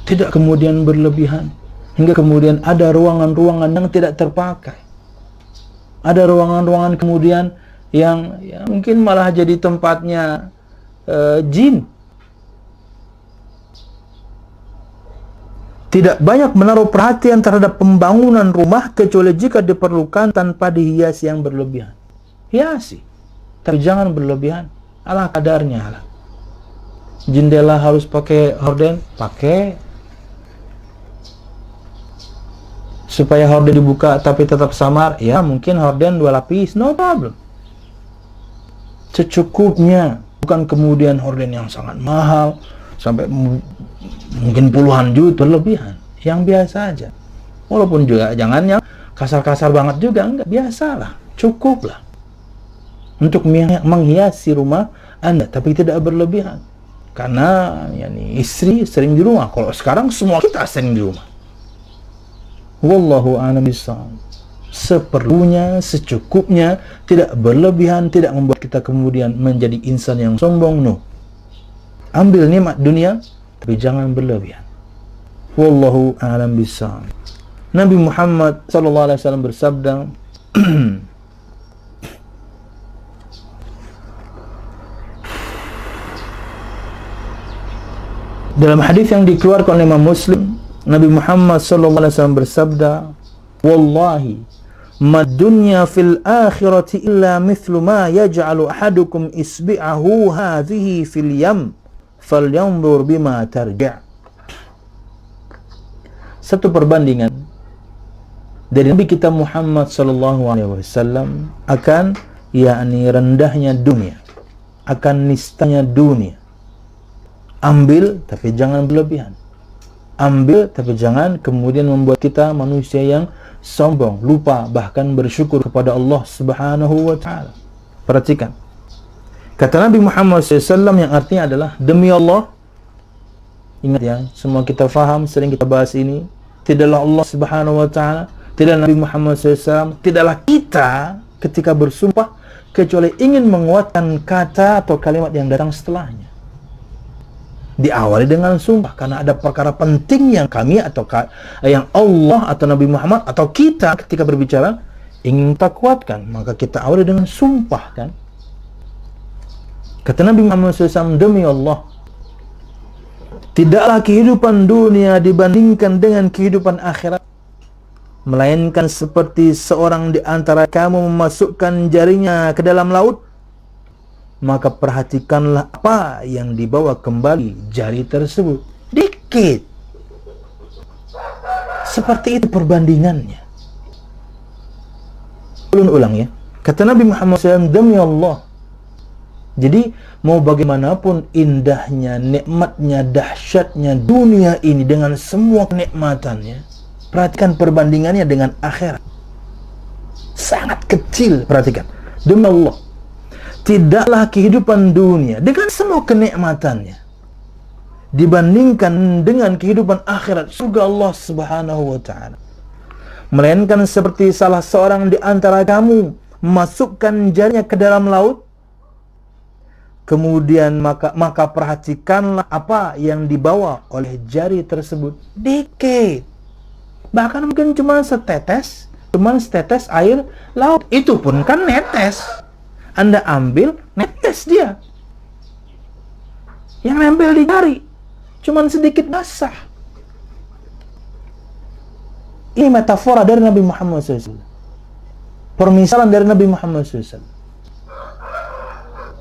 Tidak kemudian berlebihan hingga kemudian ada ruangan-ruangan yang tidak terpakai. Ada ruangan-ruangan kemudian yang mungkin malah jadi tempatnya jin. Tidak banyak menaruh perhatian terhadap pembangunan rumah kecuali jika diperlukan tanpa dihiasi yang berlebihan. Hiasi, tapi jangan berlebihan. Ala kadarnya lah. Jendela harus pakai horden, pakai. Supaya horden dibuka tapi tetap samar, ya mungkin horden 2 lapis, no problem. Secukupnya, bukan kemudian horden yang sangat mahal sampai mungkin puluhan juta, berlebihan. Yang biasa aja. Walaupun juga jangan yang kasar-kasar banget juga, enggak, biasalah, cukuplah untuk menghiasi rumah Anda, tapi tidak berlebihan. Karena istri sering di rumah. Kalau sekarang semua kita sering di rumah. Wallahu a'lam bishawab. Seperlunya, secukupnya, tidak berlebihan, tidak membuat kita kemudian menjadi insan yang sombong. No. Ambil nikmat dunia, tapi jangan berlebihan. Wallahu a'lam bishawab. Nabi Muhammad sallallahu alaihi wasallam bersabda, dalam hadis yang dikeluarkan oleh Imam Muslim, Nabi Muhammad SAW bersabda, "Wallahi, ma dunya fil akhirati illa mithlu ma yaj'alu ahadukum isbi'ahu hadhihi fil yam, falyanzur bima tarja'." Satu perbandingan dari Nabi kita Muhammad SAW akan rendahnya dunia, akan nistanya dunia. Ambil tapi jangan berlebihan. Ambil tapi jangan kemudian membuat kita manusia yang sombong, lupa bahkan bersyukur kepada Allah Subhanahu wa taala. Perhatikan. Kata Nabi Muhammad SAW yang artinya adalah, demi Allah, ingat ya, semua kita faham, sering kita bahas ini, tidaklah Allah Subhanahu wa taala, tidaklah Nabi Muhammad SAW, tidaklah kita ketika bersumpah kecuali ingin menguatkan kata atau kalimat yang datang setelahnya. Diawali dengan sumpah karena ada perkara penting yang kami atau yang Allah atau Nabi Muhammad atau kita ketika berbicara ingin kita kuatkan, maka kita awali dengan sumpah, kan? Kata Nabi Muhammad SAW, demi Allah, tidaklah kehidupan dunia dibandingkan dengan kehidupan akhirat, melainkan seperti seorang di antara kamu memasukkan jarinya ke dalam laut, maka perhatikanlah apa yang dibawa kembali jari tersebut. Dikit. Seperti itu perbandingannya. Ulang ya. Kata Nabi Muhammad SAW, demi Allah. Jadi, mau bagaimanapun indahnya, nikmatnya, dahsyatnya dunia ini dengan semua kenikmatannya, perhatikan perbandingannya dengan akhirat. Sangat kecil, perhatikan. Demi Allah, tidaklah kehidupan dunia dengan semua kenikmatannya dibandingkan dengan kehidupan akhirat, surga Allah Subhanahu wa taala, melainkan seperti salah seorang di antara kamu memasukkan jarinya ke dalam laut, kemudian maka perhatikanlah apa yang dibawa oleh jari tersebut. Dikit, bahkan mungkin cuma setetes air laut, itu pun kan netes. Anda ambil, netes dia. Yang nempel di jari cuman sedikit basah. Ini metafora dari Nabi Muhammad SAW. Permisalan dari Nabi Muhammad SAW.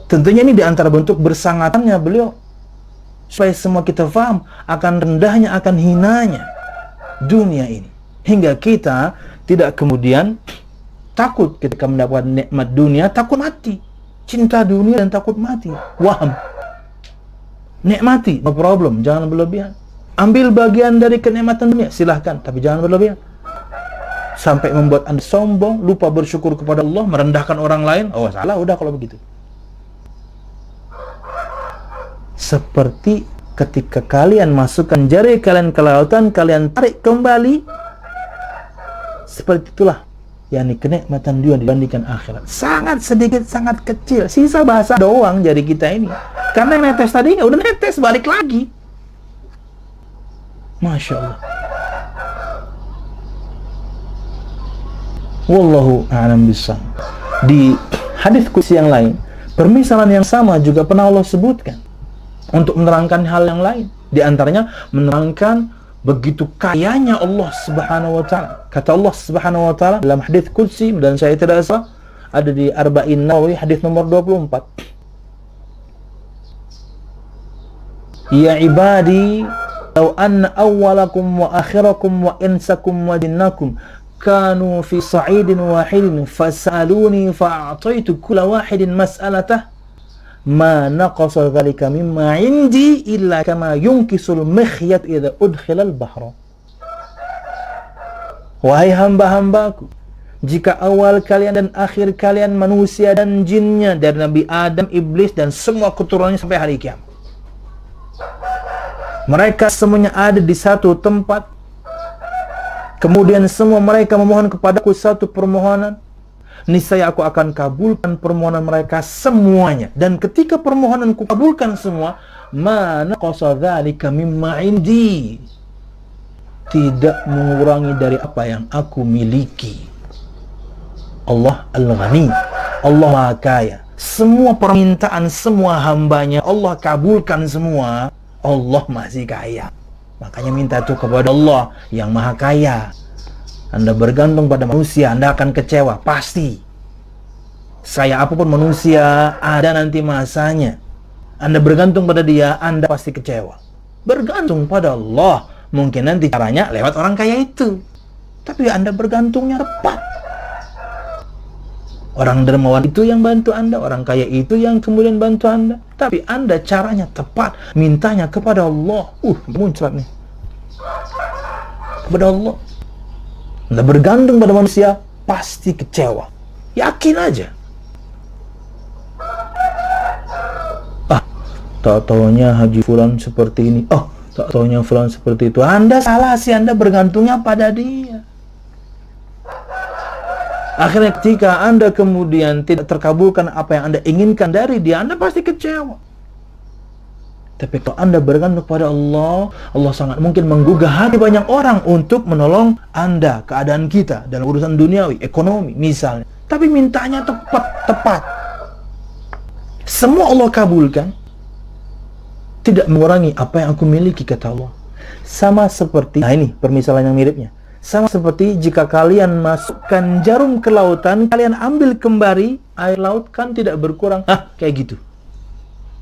Tentunya ini diantara bentuk bersangatannya beliau, supaya semua kita faham akan rendahnya, akan hinanya dunia ini, hingga kita Tidak kemudian takut ketika mendapatkan nikmat dunia, takut mati. Cinta dunia dan takut mati. Waham. Nikmati, no problem, jangan berlebihan. Ambil bagian dari kenikmatan dunia, silahkan, tapi jangan berlebihan. Sampai membuat Anda sombong, lupa bersyukur kepada Allah, merendahkan orang lain. Oh, salah udah kalau begitu. Seperti ketika kalian masukkan jari kalian ke lautan, kalian tarik kembali. Seperti itulah yakni kenikmatan dunia dibandingkan akhirat. Sangat sedikit, sangat kecil. Sisa bahasa doang jari kita ini. Karena yang netes tadi udah netes, balik lagi. Masya Allah. Wallahu a'lam bishawab. Di hadis qudsi yang lain, permisalan yang sama juga pernah Allah sebutkan untuk menerangkan hal yang lain. Di antaranya menerangkan begitu kayanya Allah Subhanahu wa taala. Kata Allah Subhanahu wa taala dalam hadis qudsi, dan saya tidak salah ada di Arba'in Nawawi hadis nomor 24. Ya ibadi, law anna awwalakum wa akhirakum wa insakum wa jinnakum kanu fi sa'idin wahidin fas'aluni fa'ataitu kulla wahidin mas'alatah ma naqasa dhalika mimma indi illa kama yunkisul mikhyat idza udkhilal bahra. Wahai hamba-hambaku, jika awal kalian dan akhir kalian, manusia dan jinnya, dari Nabi Adam, iblis dan semua keturunannya sampai hari kiamat, mereka semuanya ada di satu tempat, kemudian semua mereka memohon kepadaku satu permohonan, niscaya aku akan kabulkan permohonan mereka semuanya. Dan ketika permohonanku kabulkan semua, mana qasa dzalika mimma indi, tidak mengurangi dari apa yang aku miliki. Allah Al-Ghani, Allah Maha Kaya. Semua permintaan semua hambanya Allah kabulkan semua. Allah masih kaya. Makanya minta itu kepada Allah yang Maha Kaya. Anda bergantung pada manusia, Anda akan kecewa, pasti. Saya apapun manusia, ada nanti masanya. Anda bergantung pada dia, Anda pasti kecewa. Bergantung pada Allah, mungkin nanti caranya lewat orang kaya itu, tapi Anda bergantungnya tepat. Orang dermawan itu yang bantu Anda, orang kaya itu yang kemudian bantu Anda, tapi Anda caranya tepat, mintanya kepada Allah. Muncrat nih, kepada Allah. Anda bergantung pada manusia, pasti kecewa. Yakin aja. Tak taunya Haji Fulan seperti ini. Tak taunya Fulan seperti itu. Anda salah sih, Anda bergantungnya pada dia. Akhirnya ketika Anda kemudian tidak terkabulkan apa yang Anda inginkan dari dia, Anda pasti kecewa. Tapi kalau Anda bergantung pada Allah, Allah sangat mungkin menggugah hati banyak orang untuk menolong Anda, keadaan kita dalam urusan duniawi, ekonomi misalnya. Tapi mintanya tepat. Semua Allah kabulkan. Tidak mengurangi apa yang aku miliki, kata Allah. Sama seperti, nah ini permisalan yang miripnya. Sama seperti jika kalian masukkan jarum ke lautan, kalian ambil kembali, air laut kan tidak berkurang. Kayak gitu.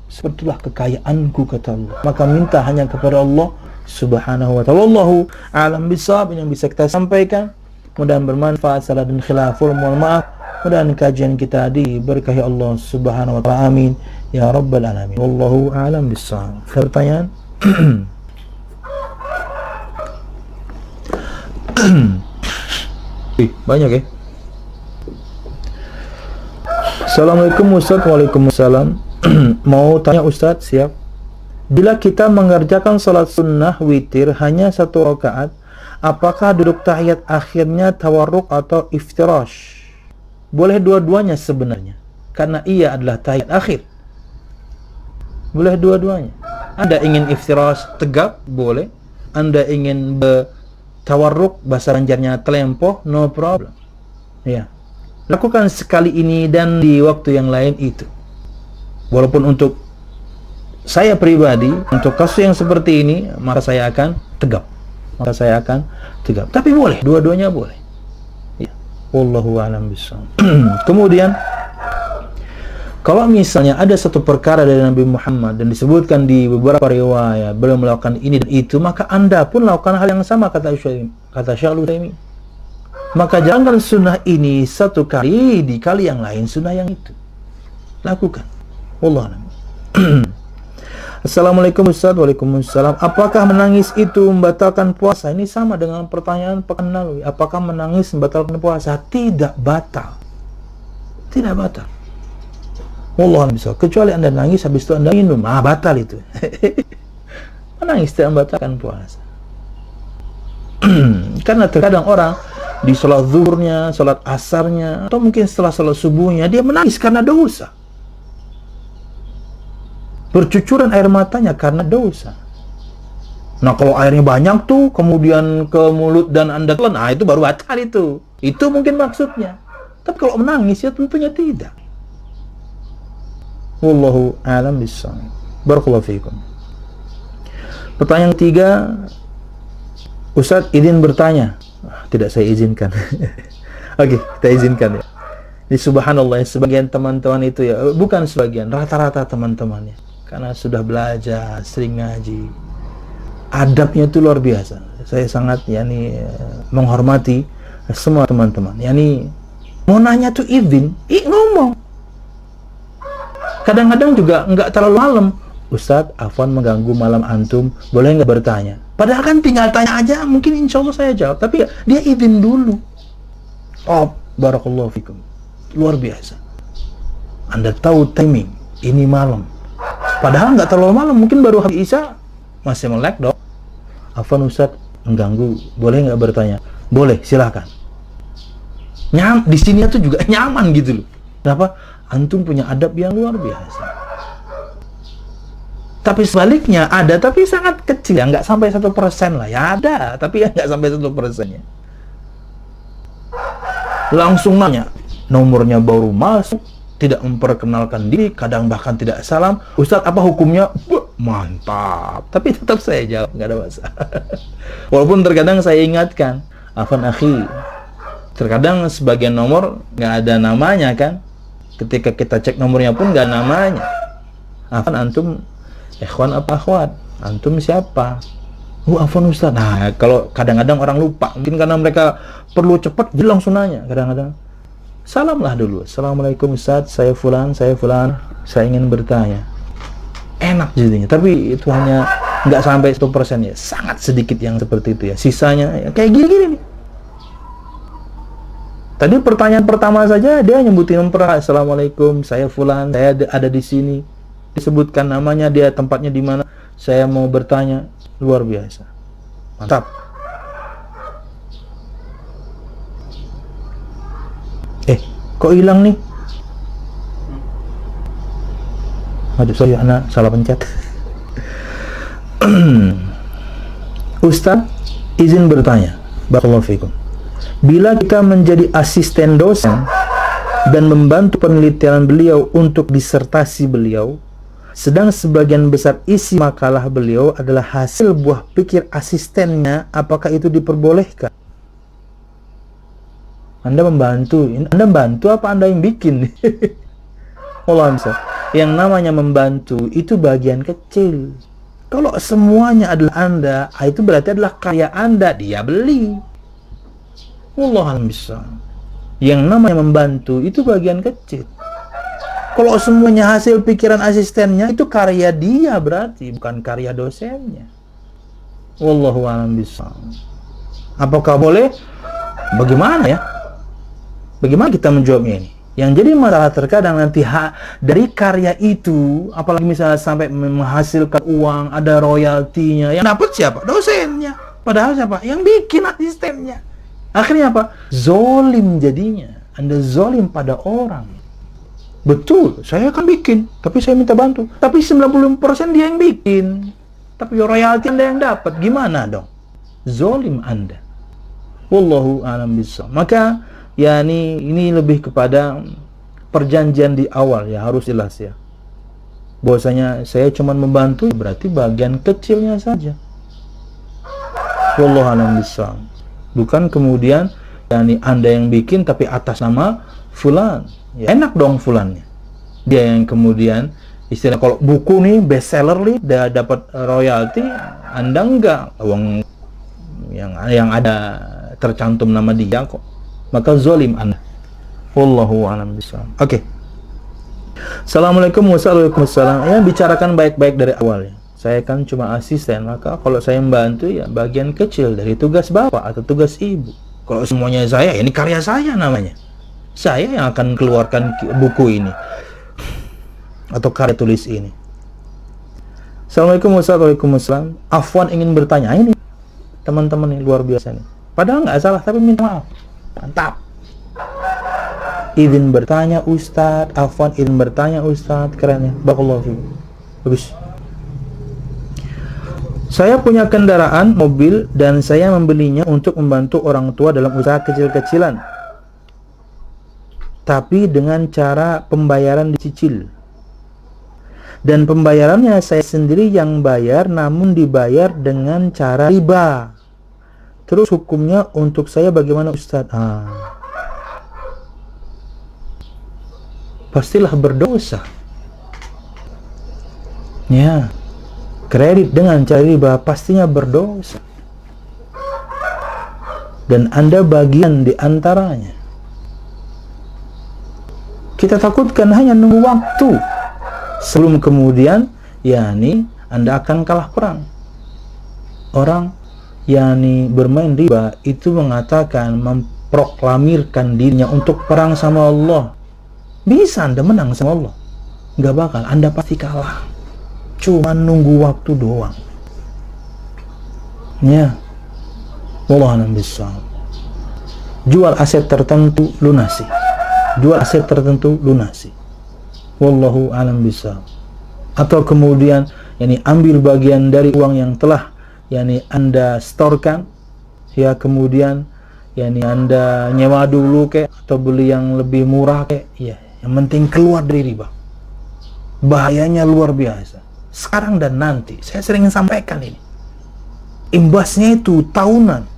Sepertilah kekayaanku, kata Allah. Maka minta hanya kepada Allah Subhanahu wa ta'ala. Wallahu a'lam bishawab. Ini yang bisa kita sampaikan. Mudah-mudahan bermanfaat. Salah dan khilaful, mohon maaf. Mudah-mudahan kajian kita diberkahi Allah Subhanahu wa ta'ala. Amin ya rabbal alamin. Wallahu a'lam bishawab. Pertanyaan? Banyak ya. Assalamualaikum Ustaz. Waalaikumsalam. Mau tanya Ustaz, siap. Bila kita mengerjakan salat sunnah witir hanya 1 rakaat, apakah duduk tahiyat akhirnya tawarruk atau iftirash? Boleh dua-duanya sebenarnya, karena ia adalah tahiyat akhir. Boleh dua-duanya. Anda ingin iftirash tegap, boleh. Anda ingin tawarruk, bahasa Banjarnya telempoh, no problem. Ya. Lakukan sekali ini dan di waktu yang lain itu. Walaupun untuk saya pribadi, untuk kasus yang seperti ini, maka saya akan tegap. Tapi boleh, dua-duanya boleh. Ya. Wallahu a'lam bishawab. Kemudian, kalau misalnya ada satu perkara dari Nabi Muhammad dan disebutkan di beberapa riwayat beliau melakukan ini dan itu, maka Anda pun lakukan hal yang sama, kata Syekh Al-Utsaimin. maka jalankan sunnah ini satu kali, di kali yang lain sunnah yang itu lakukan. Wallahu a'lam. Assalamualaikum Ustaz. Waalaikumsalam. Apakah menangis itu membatalkan puasa? Ini sama dengan pertanyaan pekan lalu. Apakah menangis membatalkan puasa? Tidak batal. Tidak batal. Wallahu a'lam. Kecuali Anda nangis habis itu Anda minum, batal itu. Menangis tidak membatalkan puasa. Karena terkadang orang di sholat zuhurnya, sholat asarnya, atau mungkin setelah sholat subuhnya dia menangis karena dosa. Bercucuran air matanya karena dosa. Nah, kalau airnya banyak tuh, kemudian ke mulut dan Anda telan, itu baru batal itu. Itu mungkin maksudnya. Tapi kalau menangis ya tentunya tidak. Wallahu a'lam bishawab. Barakallahu fiikum. Pertanyaan ketiga, Ustaz izin bertanya. Tidak saya izinkan. Oke, kita izinkan ya. Di subhanallah, sebagian teman-teman itu ya, bukan sebagian, rata-rata teman-temannya, karena sudah belajar, sering ngaji, adabnya itu luar biasa. Saya sangat menghormati semua teman-teman. Mau nanya tuh izin, ngomong. Kadang-kadang juga nggak terlalu malam. Ustadz, afwan mengganggu malam antum, boleh nggak bertanya? Padahal kan tinggal tanya aja, mungkin insya Allah saya jawab. Tapi dia izin dulu. Oh, barakallahu fikum. Luar biasa. Anda tahu timing, ini malam. Padahal nggak terlalu malam, mungkin baru habis Isya, masih melek dong. Afwan Ustadz, mengganggu, boleh nggak bertanya? Boleh, silahkan. Di sini tuh juga nyaman gitu loh. Kenapa? Antum punya adab yang luar biasa. Tapi sebaliknya ada, tapi sangat kecil ya, nggak sampai 1% lah ya, ada, tapi ya nggak sampai 1%-nya. Langsung nanya, nomornya baru masuk, tidak memperkenalkan diri, kadang bahkan tidak salam. Ustadz, apa hukumnya? Mantap. Tapi tetap saya jawab, nggak ada masalah. Walaupun terkadang saya ingatkan, afan akhi, terkadang sebagian nomor nggak ada namanya kan. Ketika kita cek nomornya pun nggak namanya. Afan antum ikhwan apa akhwat? Antum siapa? Afwan Ustaz. Nah, kalau kadang-kadang orang lupa, mungkin karena mereka perlu cepat, jadi langsung nanya. Kadang-kadang salamlah dulu. Assalamualaikum Ustaz, saya fulan, saya ingin bertanya. Enak jadinya, tapi itu hanya nggak sampai 1% ya, sangat sedikit yang seperti itu ya. Sisanya ya, kayak gini-gini nih. Tadi pertanyaan pertama saja dia nyebutin nomor, Assalamualaikum, saya fulan, saya ada di sini. Disebutkan namanya, dia tempatnya di mana. Saya mau bertanya, luar biasa. Mantap. Kok hilang nih? Aduh, sorry, anak salah pencet. Ustaz, izin bertanya. Barakallahu fikum. Bila kita menjadi asisten dosen dan membantu penelitian beliau untuk disertasi beliau, sedang sebagian besar isi makalah beliau adalah hasil buah pikir asistennya, apakah itu diperbolehkan? Anda membantu apa Anda yang bikin? Allah bisa. Yang namanya membantu itu bagian kecil. Kalau semuanya adalah Anda, itu berarti adalah karya Anda, dia beli. Allah bisa. Yang namanya membantu itu bagian kecil. Kalau semuanya hasil pikiran asistennya, itu karya dia berarti, bukan karya dosennya. Wallahu a'lam bishawab. Apakah boleh? Bagaimana ya? Bagaimana kita menjawabnya ini? Yang jadi masalah terkadang nanti dari karya itu, apalagi misalnya sampai menghasilkan uang, ada royaltinya, yang dapat siapa? Dosennya. Padahal siapa? Yang bikin asistennya. Akhirnya apa? Zolim jadinya. Anda zolim pada orang. Betul, saya akan bikin, tapi saya minta bantu. Tapi 90% dia yang bikin. Tapi royalti Anda yang dapat. Gimana dong? Zolim Anda. Wallahu a'lam bishawab. Maka ya ini lebih kepada perjanjian di awal ya, harus jelas ya. Bahwasanya saya cuma membantu, berarti bagian kecilnya saja. Wallahu a'lam bishawab. Bukan kemudian Anda yang bikin tapi atas nama fulan. Ya, enak dong fulannya. Dia yang kemudian istilah kalau buku nih bestseller nih udah dapat royalti, Anda enggak. Uang yang ada tercantum nama dia kok. maka zalim Anda. Wallahu a'lam bishawab. Oke. Assalamualaikum warahmatullahi wabarakatuh. Ya, bicarakan baik-baik dari awal ya. Saya kan cuma asisten, maka kalau saya membantu ya bagian kecil dari tugas bapak atau tugas ibu. Kalau semuanya saya, ini karya saya namanya. Saya yang akan keluarkan buku ini atau karya tulis ini. Assalamualaikum warahmatullahi wabarakatuh. Afwan ingin bertanya, ini teman-teman ini luar biasa nih. Padahal nggak salah tapi minta maaf. Mantap. Izin bertanya Ustadz, Afwan izin bertanya Ustadz, keren ya. Barakallahu fiikum. Bagus. Saya punya kendaraan mobil dan saya membelinya untuk membantu orang tua dalam usaha kecil-kecilan, tapi dengan cara pembayaran dicicil. Dan pembayarannya saya sendiri yang bayar, namun dibayar dengan cara riba. Terus hukumnya untuk saya bagaimana Ustadz? Pastilah berdosa. Ya. Kredit dengan cara riba pastinya berdosa. Dan Anda bagian di antaranya. Kita takutkan hanya nunggu waktu. Sebelum kemudian, yakni Anda akan kalah perang. Orang yakni bermain riba itu mengatakan, memproklamirkan dirinya untuk perang sama Allah. Bisa Anda menang sama Allah? Nggak bakal, Anda pasti kalah. Cuma nunggu waktu doang. Ya. Wallahu a'lam bishawab. Jual aset tertentu, lunasi. Jual aset tertentu, lunasi. Wallahu a'lam bishawab. Atau kemudian ambil bagian dari uang yang telah Anda storekan, ya, kemudian Anda nyewa dulu atau beli yang lebih murah ya, yang penting keluar dari riba. Bahayanya luar biasa. Sekarang dan nanti, saya sering sampaikan ini. Imbasnya itu tahunan.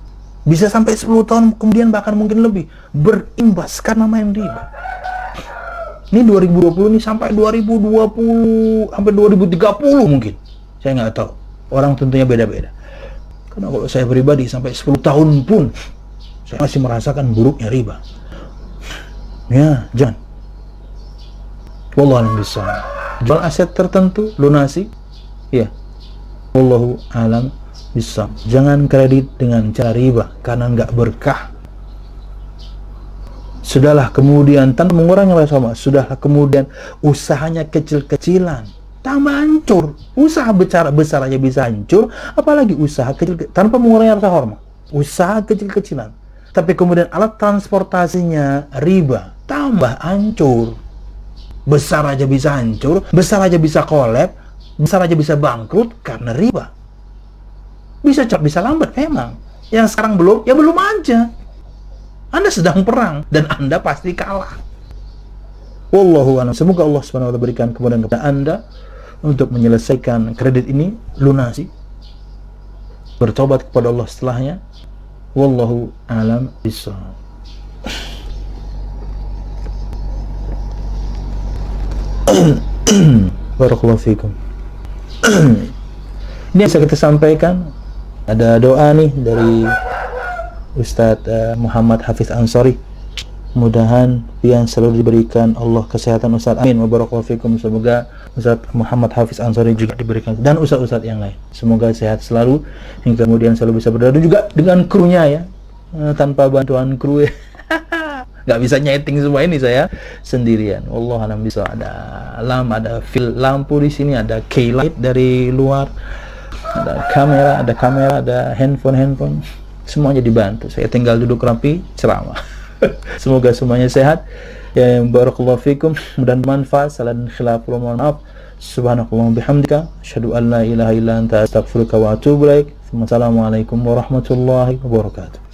Bisa sampai 10 tahun kemudian, bahkan mungkin lebih. Berimbas karena main riba. Ini 2020 ini sampai 2020, sampai 2030 mungkin. Saya nggak tahu. Orang tentunya beda-beda. Karena kalau saya pribadi sampai 10 tahun pun, saya masih merasakan buruknya riba. Ya, jangan. Wallahu a'lam bishawab. Jual aset tertentu, lunasi, ya. Wallahu a'lam bishawab. Jangan kredit dengan cara riba karena nggak berkah. Sudahlah kemudian tanpa mengurangi rasa hormat, sudahlah kemudian usahanya kecil-kecilan, tambah hancur. Usaha besar aja bisa hancur, apalagi usaha kecil tanpa mengurangi rasa hormat. Usaha kecil-kecilan, tapi kemudian alat transportasinya riba, tambah hancur. Besar aja bisa hancur, besar aja bisa collab, besar aja bisa bangkrut karena riba. Bisa cepat, bisa lambat memang. Yang sekarang belum, ya belum aja. Anda sedang perang dan Anda pasti kalah. Wallahu a'lam. Semoga Allah Subhanahu wa taala berikan kemudahan kepada Anda untuk menyelesaikan kredit ini, lunasi. Bertobat kepada Allah setelahnya. Wallahu a'lam bishawab. Barakallahu fikum. Ini yang bisa kita sampaikan. Ada doa nih dari Ustadz Muhammad Hafiz Ansori. Mudah-mudahan yang selalu diberikan Allah kesehatan Ustadz. Amin. Barakallahu fikum. Semoga Ustadz Muhammad Hafiz Ansori juga diberikan, dan Ustadz-Ustadz yang lain. Semoga sehat selalu hingga kemudian selalu bisa berada juga dengan krunya ya. Tanpa bantuan kru ya. Nggak bisa nyeting semua ini saya sendirian. Allah alam bisa. Ada lampu di sini, ada key light dari luar, ada kamera, ada handphone, semuanya dibantu. Saya tinggal duduk rapi ceramah. Semoga semuanya sehat. Ya, barakallahu fikum. Mudah bermanfaat. Salah dan khilaf, mohon maaf. Subhanakallah bihamdika, asyhadu an la ilaha illa anta, astaghfiruka wa atubu ilaik. Wassalamualaikum warahmatullahi wabarakatuh.